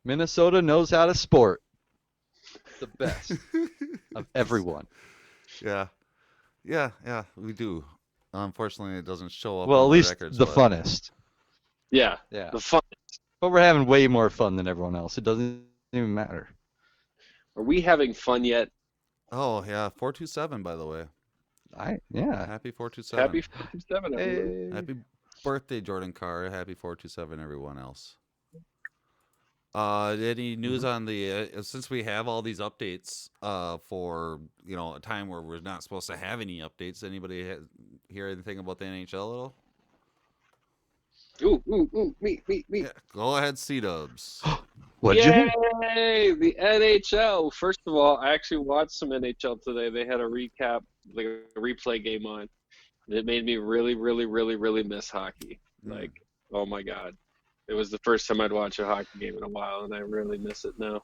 Minnesota knows how to sport. The best of everyone. Yeah, we do. Unfortunately, it doesn't show up. Well, on at least records, the but... funnest. Yeah, the fun. But we're having way more fun than everyone else. It doesn't even matter. Are we having fun yet? Oh yeah, 427 by the way. Happy 427. Happy 427. Hey. Happy birthday, Jordan Carr. Happy 427, everyone else. Any news on the since we have all these updates for a time where we're not supposed to have any updates? Anybody hear anything about the NHL at all? Me. Yeah, go ahead, C-Dubs. What'd you hear? Yay! The NHL. First of all, I actually watched some NHL today. They had a recap, like a replay game on, and it made me really, really, really, really miss hockey. Like, oh my god, it was the first time I'd watch a hockey game in a while, and I really miss it now.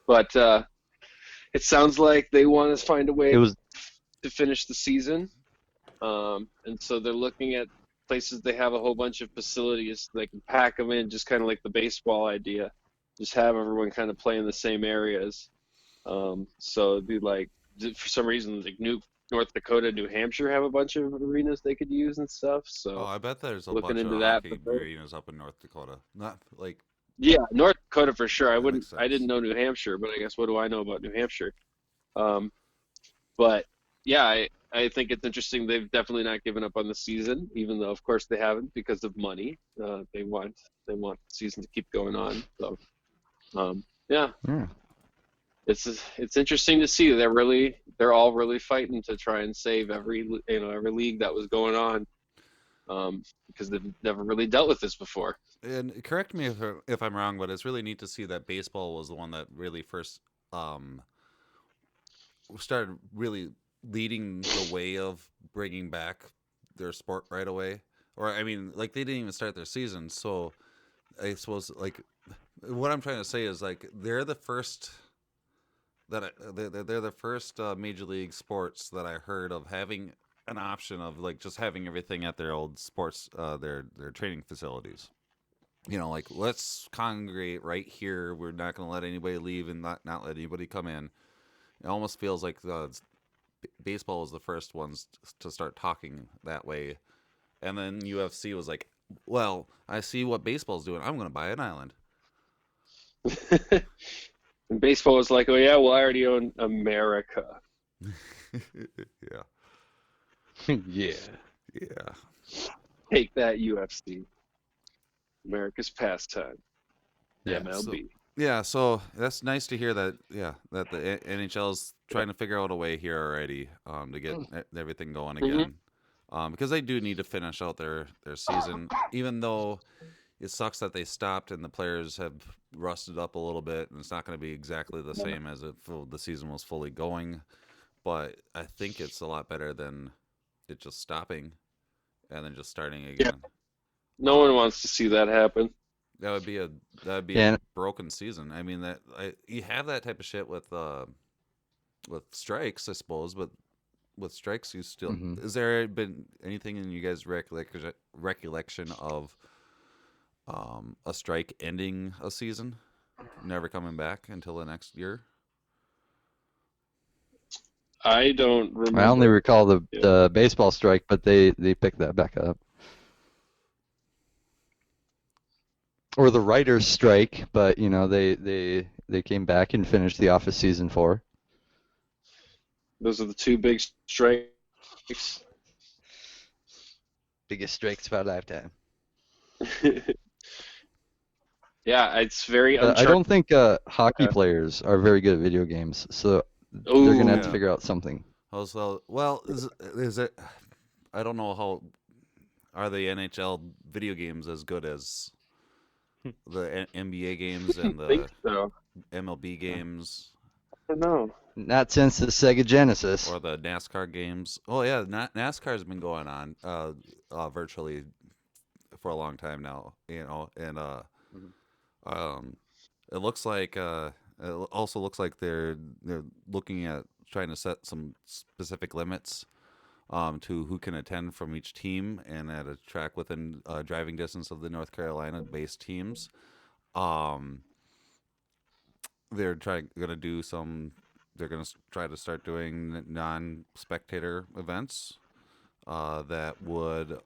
But it sounds like they want to find a way to finish the season, and so they're looking at places they have a whole bunch of facilities. They can pack them in, just kind of like the baseball idea. Just have everyone kind of play in the same areas. So it'd be like, for some reason, like North Dakota, New Hampshire have a bunch of arenas they could use and stuff. So I bet there's a looking bunch into of that hockey arenas up in North Dakota. Not like. Yeah, North Dakota for sure. I didn't know New Hampshire, but I guess what do I know about New Hampshire? But yeah, I think it's interesting. They've definitely not given up on the season, even though of course they haven't because of money. They want the season to keep going on. So it's interesting to see. They're all really fighting to try and save every league that was going on, because they've never really dealt with this before. And correct me if I'm wrong, but it's really neat to see that baseball was the one that really first started really leading the way of bringing back their sport right away. Or I mean, like they didn't even start their season, so I suppose like what I'm trying to say is like they're the first they're the first major league sports that I heard of having an option of like just having everything at their old sports their training facilities. Like let's congregate right here. We're not going to let anybody leave and not let anybody come in. It almost feels like baseball was the first ones to start talking that way, and then UFC was like, well, I see what baseball's doing, I'm going to buy an island. And baseball was like, oh yeah, well I already own America. Yeah. Take that, UFC. America's pastime. MLB. So that's nice to hear that. That the NHL is trying to figure out a way here already to get everything going again, because they do need to finish out their season, even though it sucks that they stopped and the players have rusted up a little bit, and it's not going to be exactly the same as if the season was fully going. But I think it's a lot better than it just stopping and then just starting again. Yeah. No one wants to see that happen. That would be a broken season. I mean, you have that type of shit with strikes, I suppose, but with strikes, you still is there been anything in you guys' recollection of a strike ending a season, never coming back until the next year? I don't remember. I only recall the baseball strike, but they picked that back up. Or the writers' strike, but they came back and finished the Office season 4. Those are the 2 big strikes. Biggest strikes of our lifetime. Yeah, it's very uncharted. I don't think hockey players are very good at video games, so they're going to have to figure out something. Also, well, is it? I don't know how. Are the NHL video games as good as the NBA games and I think the so. MLB games? I don't know. Not since the Sega Genesis. Or the NASCAR games. Oh yeah, NASCAR's been going on virtually for a long time now, and it looks like it also looks like they're looking at trying to set some specific limits to who can attend from each team, and at a track within driving distance of the North Carolina-based teams. They're going to do some. They're going to try to start doing non-spectator events that would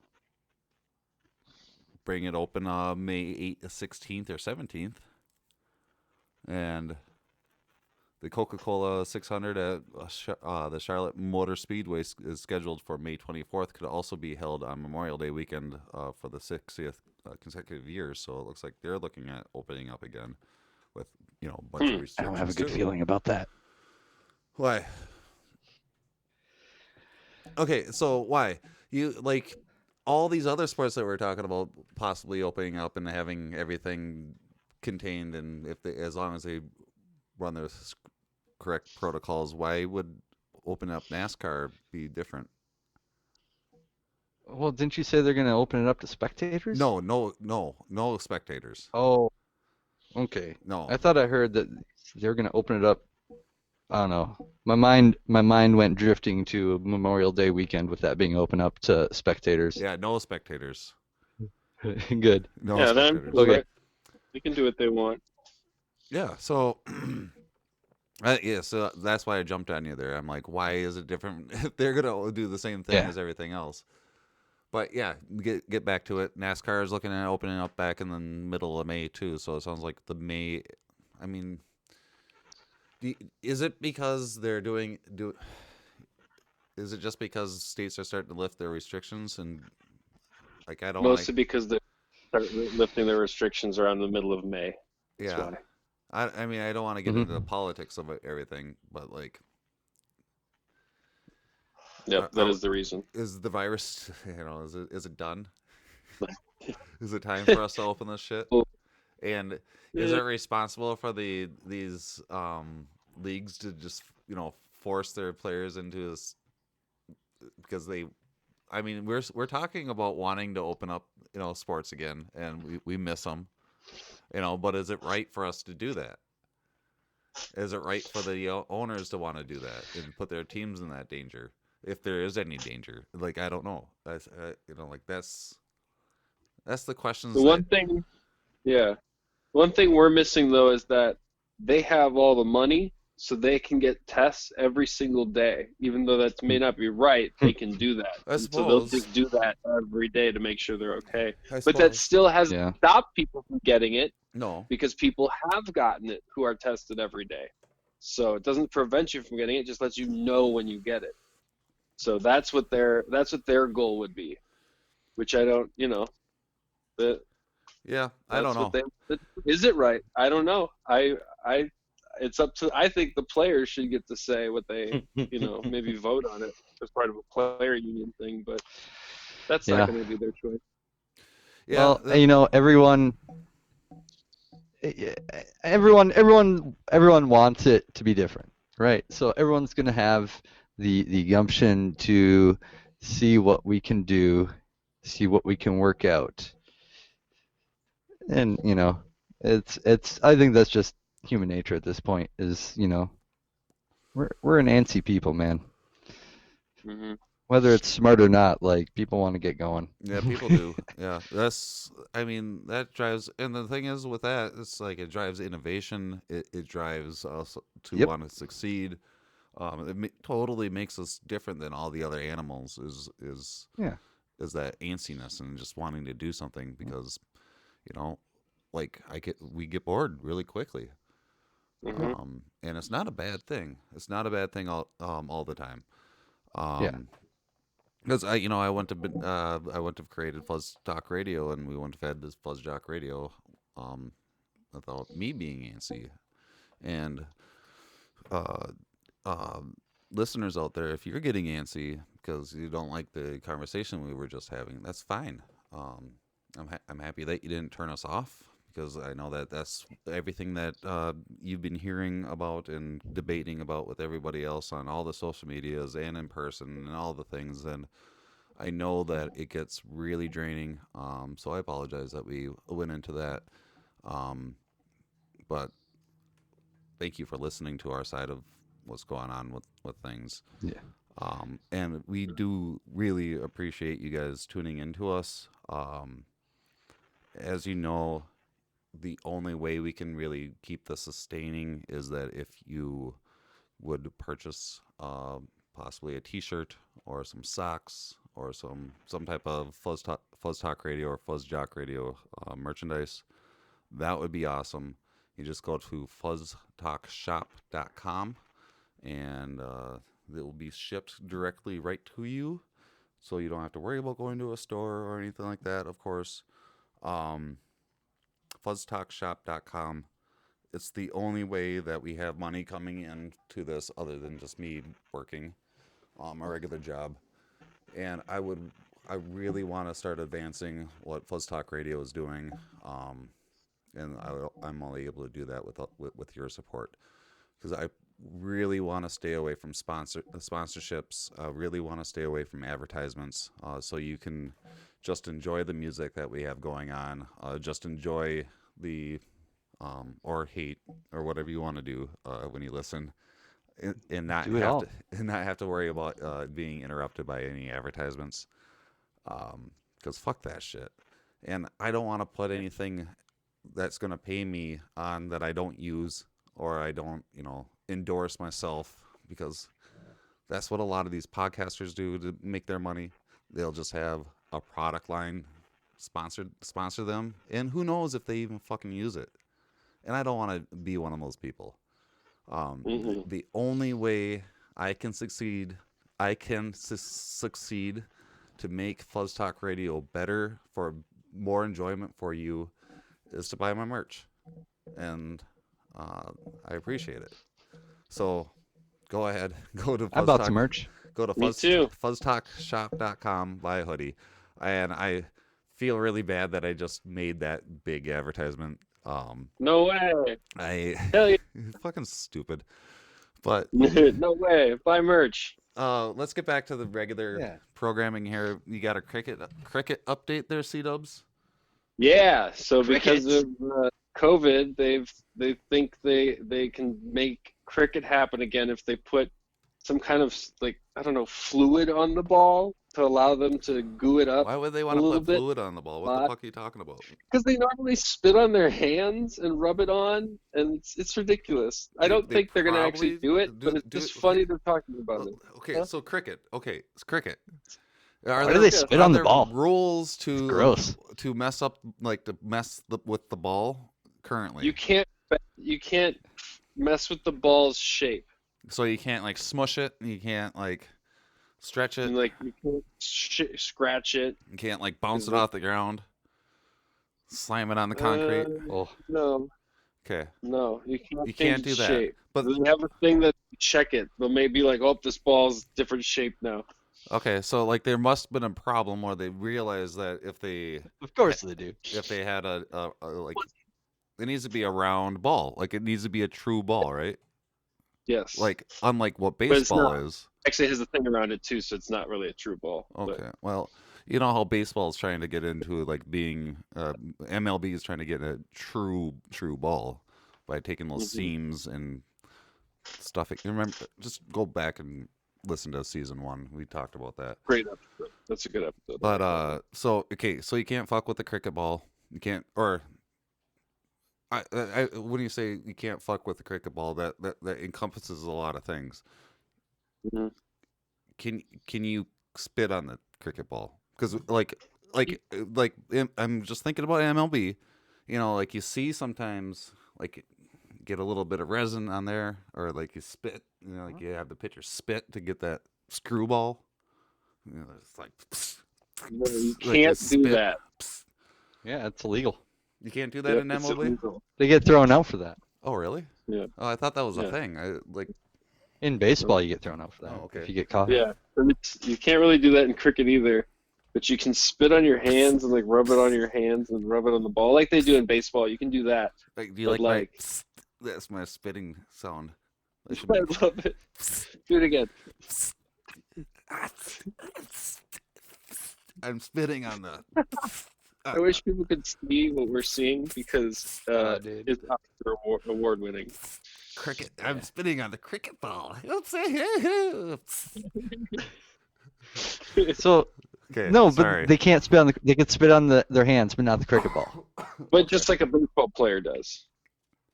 bring it open May 16th or 17th. And the Coca-Cola 600 at the Charlotte Motor Speedway is scheduled for May 24th. Could also be held on Memorial Day weekend for the 60th consecutive year. So it looks like they're looking at opening up again with a bunch of restrictions. I don't have a good feeling about that. Why? Okay, so why? You like all these other sports that we're talking about possibly opening up and having everything contained, and as long as they run the correct protocols, why would open up NASCAR be different? Well, didn't you say they're going to open it up to spectators? No spectators. Oh, okay. No. I thought I heard that they're going to open it up. I don't know. My mind went drifting to Memorial Day weekend with that being open up to spectators. Yeah, no spectators. Good. No Yeah, spectators. Okay. They can do what they want. Yeah, so so that's why I jumped on you there. I'm like, why is it different? If they're gonna do the same thing as everything else. But yeah, get back to it. NASCAR is looking at opening up back in the middle of May too. So it sounds like the May. I mean, is it because they're Is it just because states are starting to lift their restrictions and like I don't mostly because they start lifting their restrictions around the middle of May. That's yeah. why. I mean, I don't want to get into the politics of everything, but like. Yep, that is the reason. Is the virus, is it done? Is it time for us to open this shit? And is it responsible for these leagues to just force their players into this? Because we're talking about wanting to open up sports again, and we miss them, But is it right for us to do that? Is it right for the owners to want to do that and put their teams in that danger? If there is any danger, like I don't know, that's that's the questions. The one thing we're missing though is that they have all the money, so they can get tests every single day, even though that may not be right. They can do that, so they'll just do that every day to make sure they're okay. But that still hasn't stopped people from getting it. No, because people have gotten it who are tested every day, so it doesn't prevent you from getting it. It just lets you know when you get it. So that's what their goal would be, which I don't, I don't know. Is it right? I don't know. It's up to. I think the players should get to say what they, maybe vote on it as part of a player union thing, but that's not going to be their choice. Yeah. Well, everyone wants it to be different, right? So everyone's going to have the gumption to see what we can do, see what we can work out. And it's I think that's just human nature at this point is, we're an antsy people, man. Mm-hmm. Whether it's smart or not, like people want to get going. Yeah, people do. Yeah, that drives. And the thing is with that, it's like it drives innovation. It drives us to Yep. want to succeed. Totally makes us different than all the other animals. Yeah. Is that antsiness and just wanting to do something because, like we get bored really quickly. Mm-hmm. And it's not a bad thing. It's not a bad thing all the time. Yeah. Because I wouldn't have created Fuzz Talk Radio, and we wouldn't have had this FuzzJockRadio, without me being antsy. And uh, listeners out there, if you're getting antsy because you don't like the conversation we were just having, that's fine. I'm happy that you didn't turn us off, because I know that that's everything that you've been hearing about and debating about with everybody else on all the social medias and in person and all the things. And I know that it gets really draining. So I apologize that we went into that. But thank you for listening to our side of what's going on with things. Yeah. And we do really appreciate you guys tuning into us. As you know, the only way we can really keep this sustaining is that if you would purchase possibly a T-shirt or some socks or some type of Fuzz Talk Radio or FuzzJockRadio merchandise, that would be awesome. You just go to FuzzTalkShop.com and it will be shipped directly right to you, so you don't have to worry about going to a store or anything like that. Of course, FuzzTalkShop.com. It's the only way that we have money coming in to this, other than just me working a regular job. And I really want to start advancing what Fuzz Talk Radio is doing, and I'm only able to do that with your support, because I really want to stay away from sponsorships. I really want to stay away from advertisements, so you can just enjoy the music that we have going on. Just enjoy the or hate or whatever you want to do when you listen, and not Do it all. have to worry about being interrupted by any advertisements. Because fuck that shit. And I don't want to put anything that's going to pay me on that I don't use, or I don't, endorse myself, because that's what a lot of these podcasters do to make their money. They'll just have a product line sponsor them, and who knows if they even fucking use it. And I don't want to be one of those people. The only way I can succeed to make Fuzz Talk Radio better, for more enjoyment for you, is to buy my merch. And I appreciate it. So go ahead, go to I bought some merch. Go to Me too. FuzzTalkShop.com, buy a hoodie. And I feel really bad that I just made that big advertisement. No way. Hell yeah. Fucking stupid. But No way. Buy merch. let's get back to the regular programming here. You got a cricket update there, C-Dubs? Yeah. So because of COVID, they think they can make cricket happen again if they put some kind of, like, I don't know, fluid on the ball to allow them to goo it up. Why would they want to put fluid on the ball? What the fuck are you talking about? Because they normally spit on their hands and rub it on, and it's ridiculous. I don't think they're going to actually do it, but it's just funny they're talking about it. Okay, so cricket. Okay, it's cricket. Why do they spit on the ball? Rules to gross. To mess up, like with the ball currently? You can't mess with the ball's shape. So you can't like smush it. You can't like stretch it. And, like, you can't scratch it. You can't like bounce it off the ground. Slam it on the concrete. No. Okay. No, you You can't can't do that. shape. But They have a thing that check it. They'll maybe like, oh, this ball's different shape now. okay, so like there must have been a problem where they realized that if they Of course they do. if they had a like, it needs to be a round ball. Like it needs to be a true ball, right? Yes. Like unlike what But it's baseball not. is. Actually, it has a thing around it too, so it's not really a true ball. Okay. Well, you know how baseball is trying to get into like being MLB is trying to get a true ball by taking those seams and stuff. You remember? Just go back and listen to season 1. We talked about that. Great episode. That's a good episode. But so you can't fuck with the cricket ball. You can't, or when you say you can't fuck with the cricket ball, that encompasses a lot of things. Mm-hmm. Can you spit on the cricket ball? Because like I'm just thinking about MLB. You know, like you see sometimes like get a little bit of resin on there, or like you spit. You know, like you have the pitcher spit to get that screwball. You know, it's like No, you like can't a do spit. that. Yeah, it's illegal. You can't do that in It's MLB. illegal. They get thrown out for that. Oh, really? Yeah. Oh, I thought that was a Yeah. thing. I like. In baseball, you get thrown out for that. Oh, okay. If you get caught. Yeah, and you can't really do that in cricket either. But you can spit on your hands and like rub it on your hands and rub it on the ball like they do in baseball. You can do that. Like, do you But, like like- my, that's my spitting sound. That should I be- love it. Do it again. I'm spitting on the. I wish people could see what we're seeing because dude. it's award winning. Cricket. I'm spitting on the cricket ball. So Okay. no, sorry. but they can't spit on the. They can spit on their hands, but not the cricket ball. But just like a baseball player does.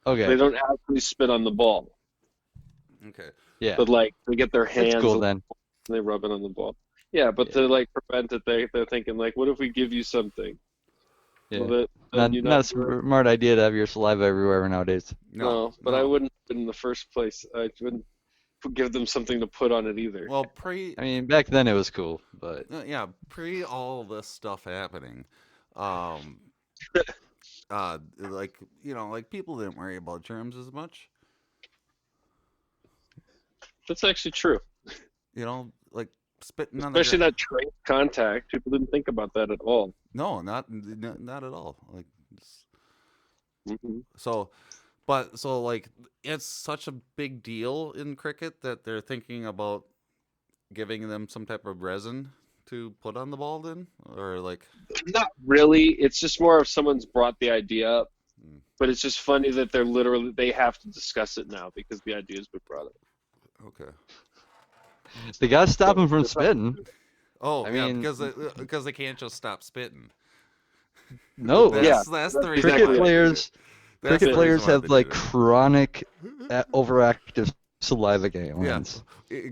Okay. They don't actually spit on the ball. Okay. Yeah. But like they get their hands That's cool and then. they rub it on the ball. Yeah, but Yeah. to like prevent it, they're thinking like, what if we give you something? Yeah. Well, then Not, you not a smart idea to have your saliva everywhere nowadays. No, but I wouldn't in the first place. I wouldn't give them something to put on it either. Well, I mean, back then it was cool, but yeah, pre all this stuff happening, like like people didn't worry about germs as much. That's actually true. You know, like spitting on Especially the that trace contact. People didn't think about that at all. No, not at all. Like Hmm. so like it's such a big deal in cricket that they're thinking about giving them some type of resin to put on the ball then, or like Not really. It's just more of someone's brought the idea up. Mm. But it's just funny that they have to discuss it now because the idea's been brought up. okay. they gotta stop them from spitting. Oh, I yeah, mean- because they can't just stop spitting. No, That's, Yeah. that's the reason. cricket why- players. that's Cricket the players reason why have they like do it. chronic overactive saliva glands.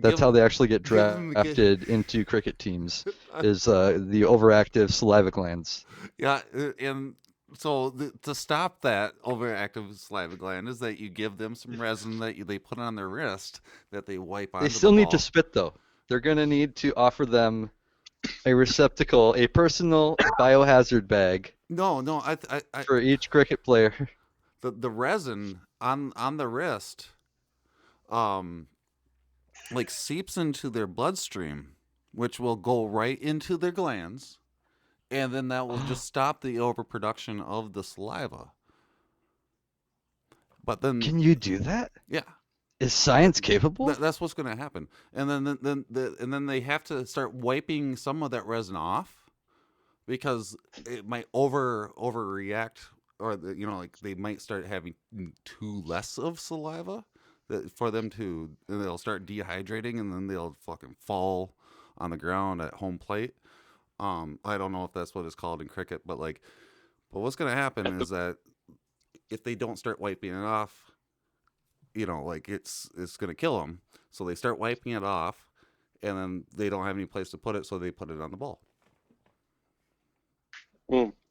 That's how they actually get give them the drafted into cricket teams. Is the overactive saliva glands? Yeah, and so to stop that overactive saliva gland is that you give them some resin that they put on their wrist that they wipe on. They still need to spit though. They're gonna need to offer them a receptacle, a personal biohazard bag No, I for each cricket player. the resin on the wrist, like seeps into their bloodstream, which will go right into their glands, and then that will just stop the overproduction of the saliva. But then, Can you do that? yeah. Is science capable? That's what's going to happen, and then they have to start wiping some of that resin off because it might overreact, or like they might start having too less of saliva for them to, and they'll start dehydrating, and then they'll fucking fall on the ground at home plate. I don't know if that's what it's called in cricket, but what's going to happen is that if they don't start wiping it off, like it's gonna kill them. So they start wiping it off, and then they don't have any place to put it, so they put it on the ball.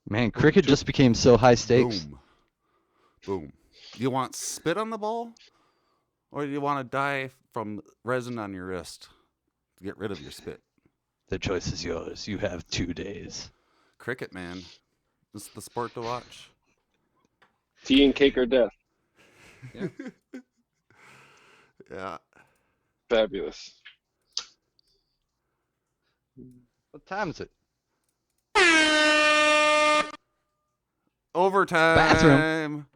Man, cricket just became so high stakes. Boom, boom. Do you want spit on the ball, or do you want to die from resin on your wrist to get rid of your spit? The choice is yours. You have 2 days. Cricket, man, this is the sport to watch. Tea and cake or death. Yeah. Fabulous. What time is it? Overtime. Bathroom.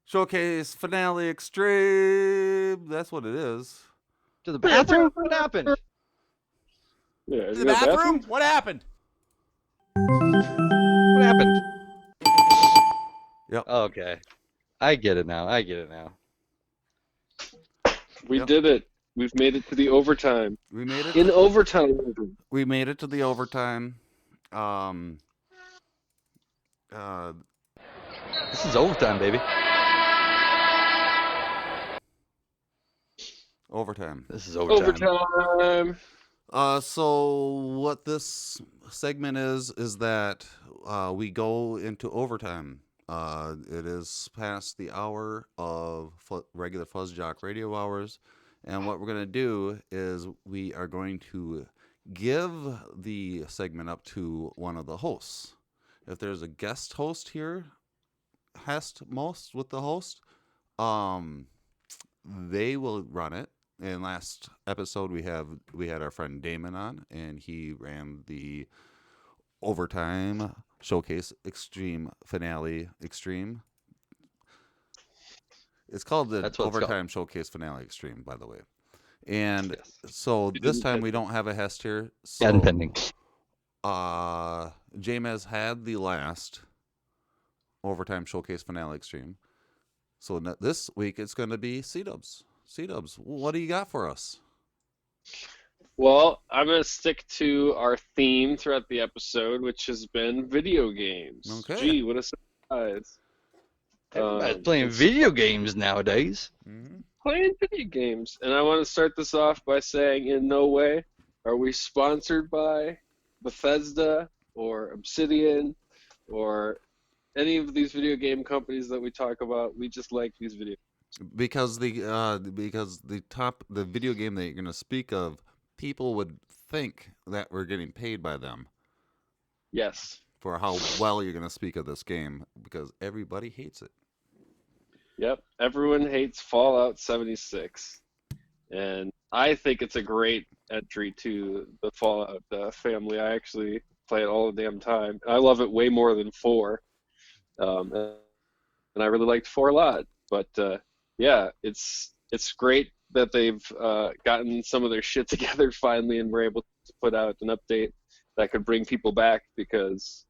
Showcase finale extreme. That's what it is. To the bathroom? What happened? Yeah, is The it a bathroom? What happened? What happened? Yep. Okay. I get it now. We Yep. did it. We've made it to the overtime. We made it in overtime. We made it to the overtime. This is overtime, baby. Overtime. This is overtime. Overtime. So what this segment is that we go into overtime. It is past the hour of regular FuzzJock Radio hours, and what we're going to do is we are going to give the segment up to one of the hosts. If there's a guest host here, most with the host, they will run it. In last episode, we had our friend Damon on, and he ran the overtime showcase extreme finale extreme. It's called the overtime showcase finale extreme, by the way. And so this time we don't have a guest here. So, Patent pending. James had the last overtime showcase finale extreme. So this week it's going to be C-Dubs. C-Dubs, what do you got for us? Well, I'm going to stick to our theme throughout the episode, which has been video games. Okay. Gee, what a surprise. Everybody's playing video games nowadays. Mm-hmm. Playing video games. And I want to start this off by saying in no way are we sponsored by Bethesda or Obsidian or any of these video game companies that we talk about. We just like these video games. Because the video game that you're going to speak of, people would think that we're getting paid by them. Yes. For how well you're going to speak of this game, because everybody hates it. Yep. Everyone hates Fallout 76. And I think it's a great entry to the Fallout family. I actually play it all the damn time. I love it way more than 4. And I really liked 4 a lot. But yeah, it's great that they've gotten some of their shit together finally and were able to put out an update that could bring people back, because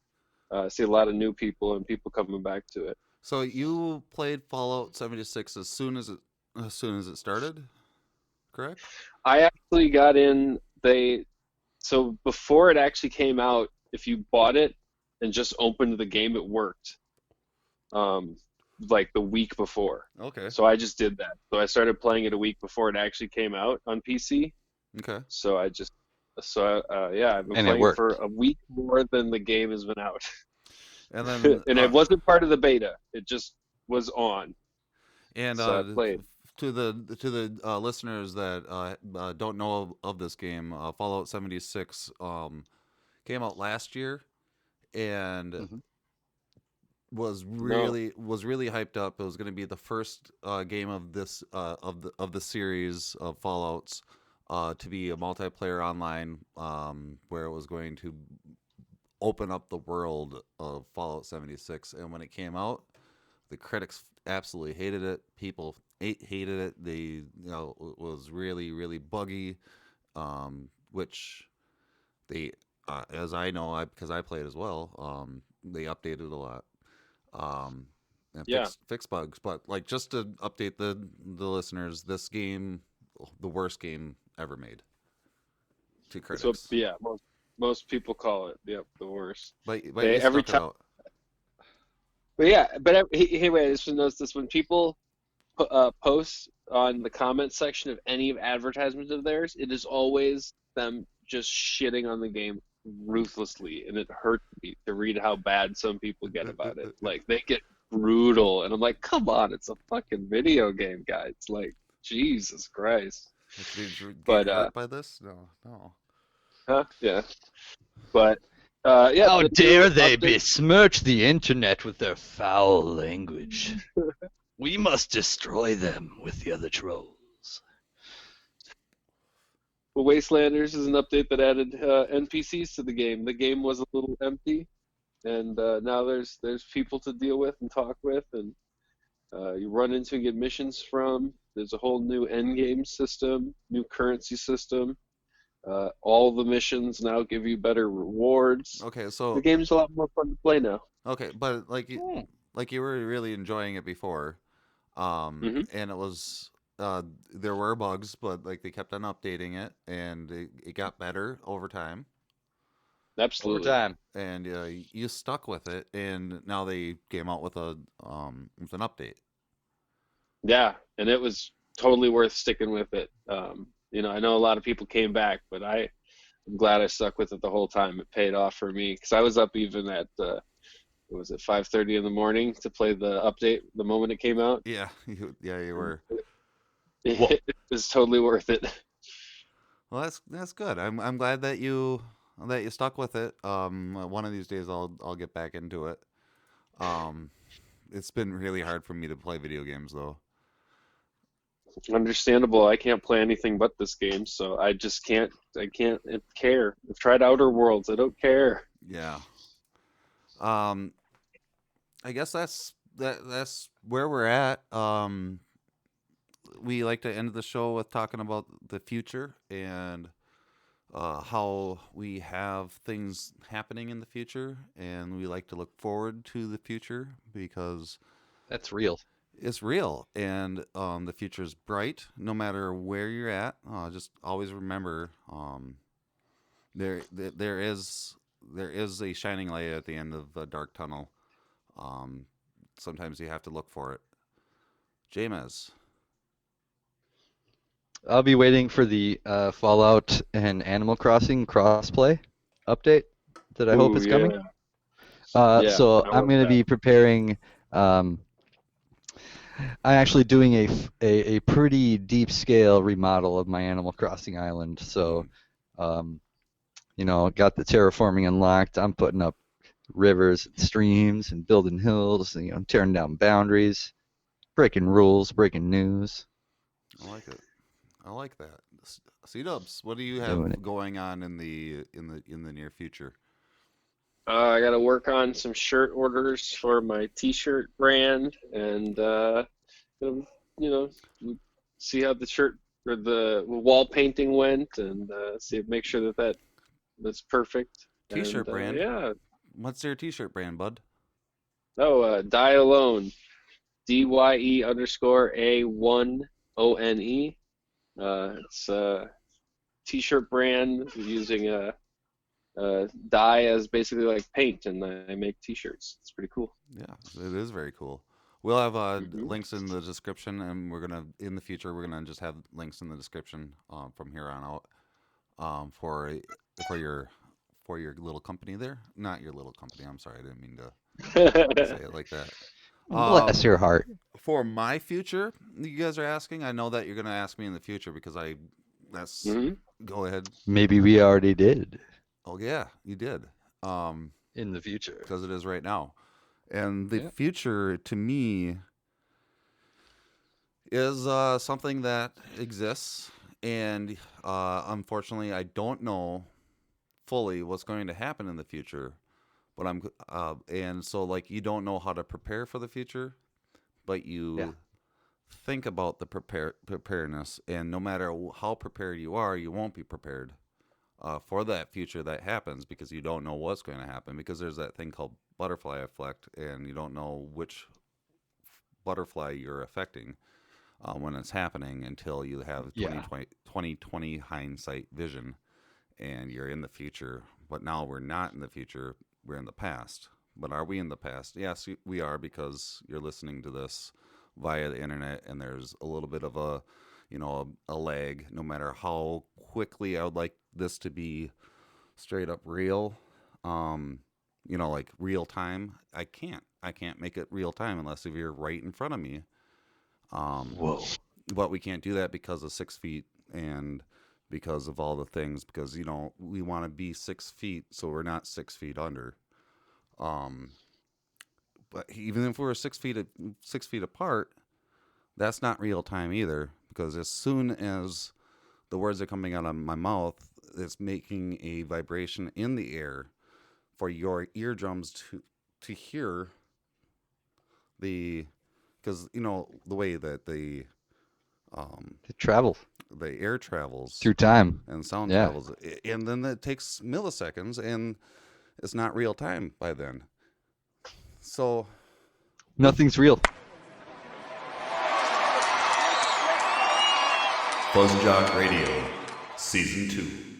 I see a lot of new people and people coming back to it. So you played Fallout 76 as soon as it started, correct? I actually got in. So before it actually came out, if you bought it and just opened the game, it worked. Like the week before. Okay. So I just did that. So I started playing it a week before it actually came out on PC. Okay. So I've been playing it for a week more than the game has been out. And then and it wasn't part of the beta. It just was on. And so I played. To the listeners that don't know of this game, Fallout 76 came out last year, and was really hyped up. It was going to be the first game of this of the series of Fallouts to be a multiplayer online, where it was going to open up the world of Fallout 76. And when it came out, the critics absolutely hated it. People hated it. It was really, really buggy, which they, as I know, because I played as well, they updated a lot. And fix bugs. But like, just to update the listeners, this game, the worst game ever made to critics. So, yeah, most people call it the worst. But every time. But yeah, hey, wait, I just noticed this: when people post on the comment section of any advertisement of theirs, it is always them just shitting on the game ruthlessly, and it hurts me to read how bad some people get about it. Like, they get brutal, and I'm like, come on, it's a fucking video game, guys. Like, Jesus Christ. But hurt by this? No. Huh? Yeah. But yeah. How dare they besmirch the internet with their foul language? We must destroy them with the other trolls. Well, Wastelanders is an update that added NPCs to the game. The game was a little empty, and now there's people to deal with and talk with, and you run into and get missions from. There's a whole new endgame system, new currency system. All the missions now give you better rewards. Okay, so the game's a lot more fun to play now. Okay, but like you were really enjoying it before, and it was there were bugs, but like they kept on updating it, and it got better over time. Absolutely. Over time. And you stuck with it, and now they came out with an update. Yeah, and it was totally worth sticking with it. I know a lot of people came back, but I'm glad I stuck with it the whole time. It paid off for me because I was up even at 5:30 in the morning to play the update the moment it came out. Yeah, you were. It was totally worth it. Well, that's good. I'm glad that you stuck with it. One of these days I'll get back into it. It's been really hard for me to play video games though. Understandable. I can't play anything but this game, so I just can't. I can't care. I've tried Outer Worlds. I don't care. Yeah. I guess that's where we're at. We like to end the show with talking about the future and how we have things happening in the future, and we like to look forward to the future because That's real. it's real, and the future is bright no matter where you're at. Just always remember, there is a shining light at the end of a dark tunnel. Sometimes you have to look for it. James. I'll be waiting for the Fallout and Animal Crossing crossplay update that I hope is coming. Yeah, So I I'm want going to that. be preparing. I'm actually doing a pretty deep scale remodel of my Animal Crossing island. So, got the terraforming unlocked. I'm putting up rivers and streams and building hills and tearing down boundaries, breaking rules, breaking news. I like it. I like that. C-Dubs, what do you Doing have it. going on in the near future? I got to work on some shirt orders for my T-shirt brand, and see how the shirt or the wall painting went, and make sure that's perfect. T-shirt And, brand? Yeah. What's your T-shirt brand, bud? Oh, Die Alone, DYE_A1ONE. It's a T-shirt brand using dye as basically like paint, and I make T-shirts. It's pretty cool. Yeah, it is very cool. We'll have Mhm. links in the description, and in the future we're gonna just have links in the description from here on out for your little company there. Not your little company. I'm sorry, I didn't mean to say it like that. Bless your heart. For my future, you guys are asking. I know that you're gonna ask me in the future because Mhm. Go ahead. Maybe we already did Oh yeah, you did. in the future. Because it is right now. And the Yeah. future, to me, is something that exists. And unfortunately, I don't know fully what's going to happen in the future. But and so, like, you don't know how to prepare for the future, but you think about the preparedness. And no matter how prepared you are, you won't be prepared for that future that happens because you don't know what's going to happen, because there's that thing called butterfly effect, and you don't know which butterfly you're affecting when it's happening until you have 2020 hindsight vision and you're in the future. But now we're not in the future, we're in the past. But are we in the past? Yes, we are, because you're listening to this via the internet, and there's a little bit of a lag. No matter how quickly I would like this to be straight up real, like real time, I can't make it real time unless if you're right in front of me. Whoa. But we can't do that because of 6 feet and because of all the things, because we want to be 6 feet so we're not 6 feet under. But even if we're 6 feet apart, that's not real time either, because as soon as the words are coming out of my mouth, it's making a vibration in the air for your eardrums to hear because the way that the air travels through time and sound travels, and then it takes milliseconds, and it's not real time by then. So nothing's real. FuzzJockRadio Season 2.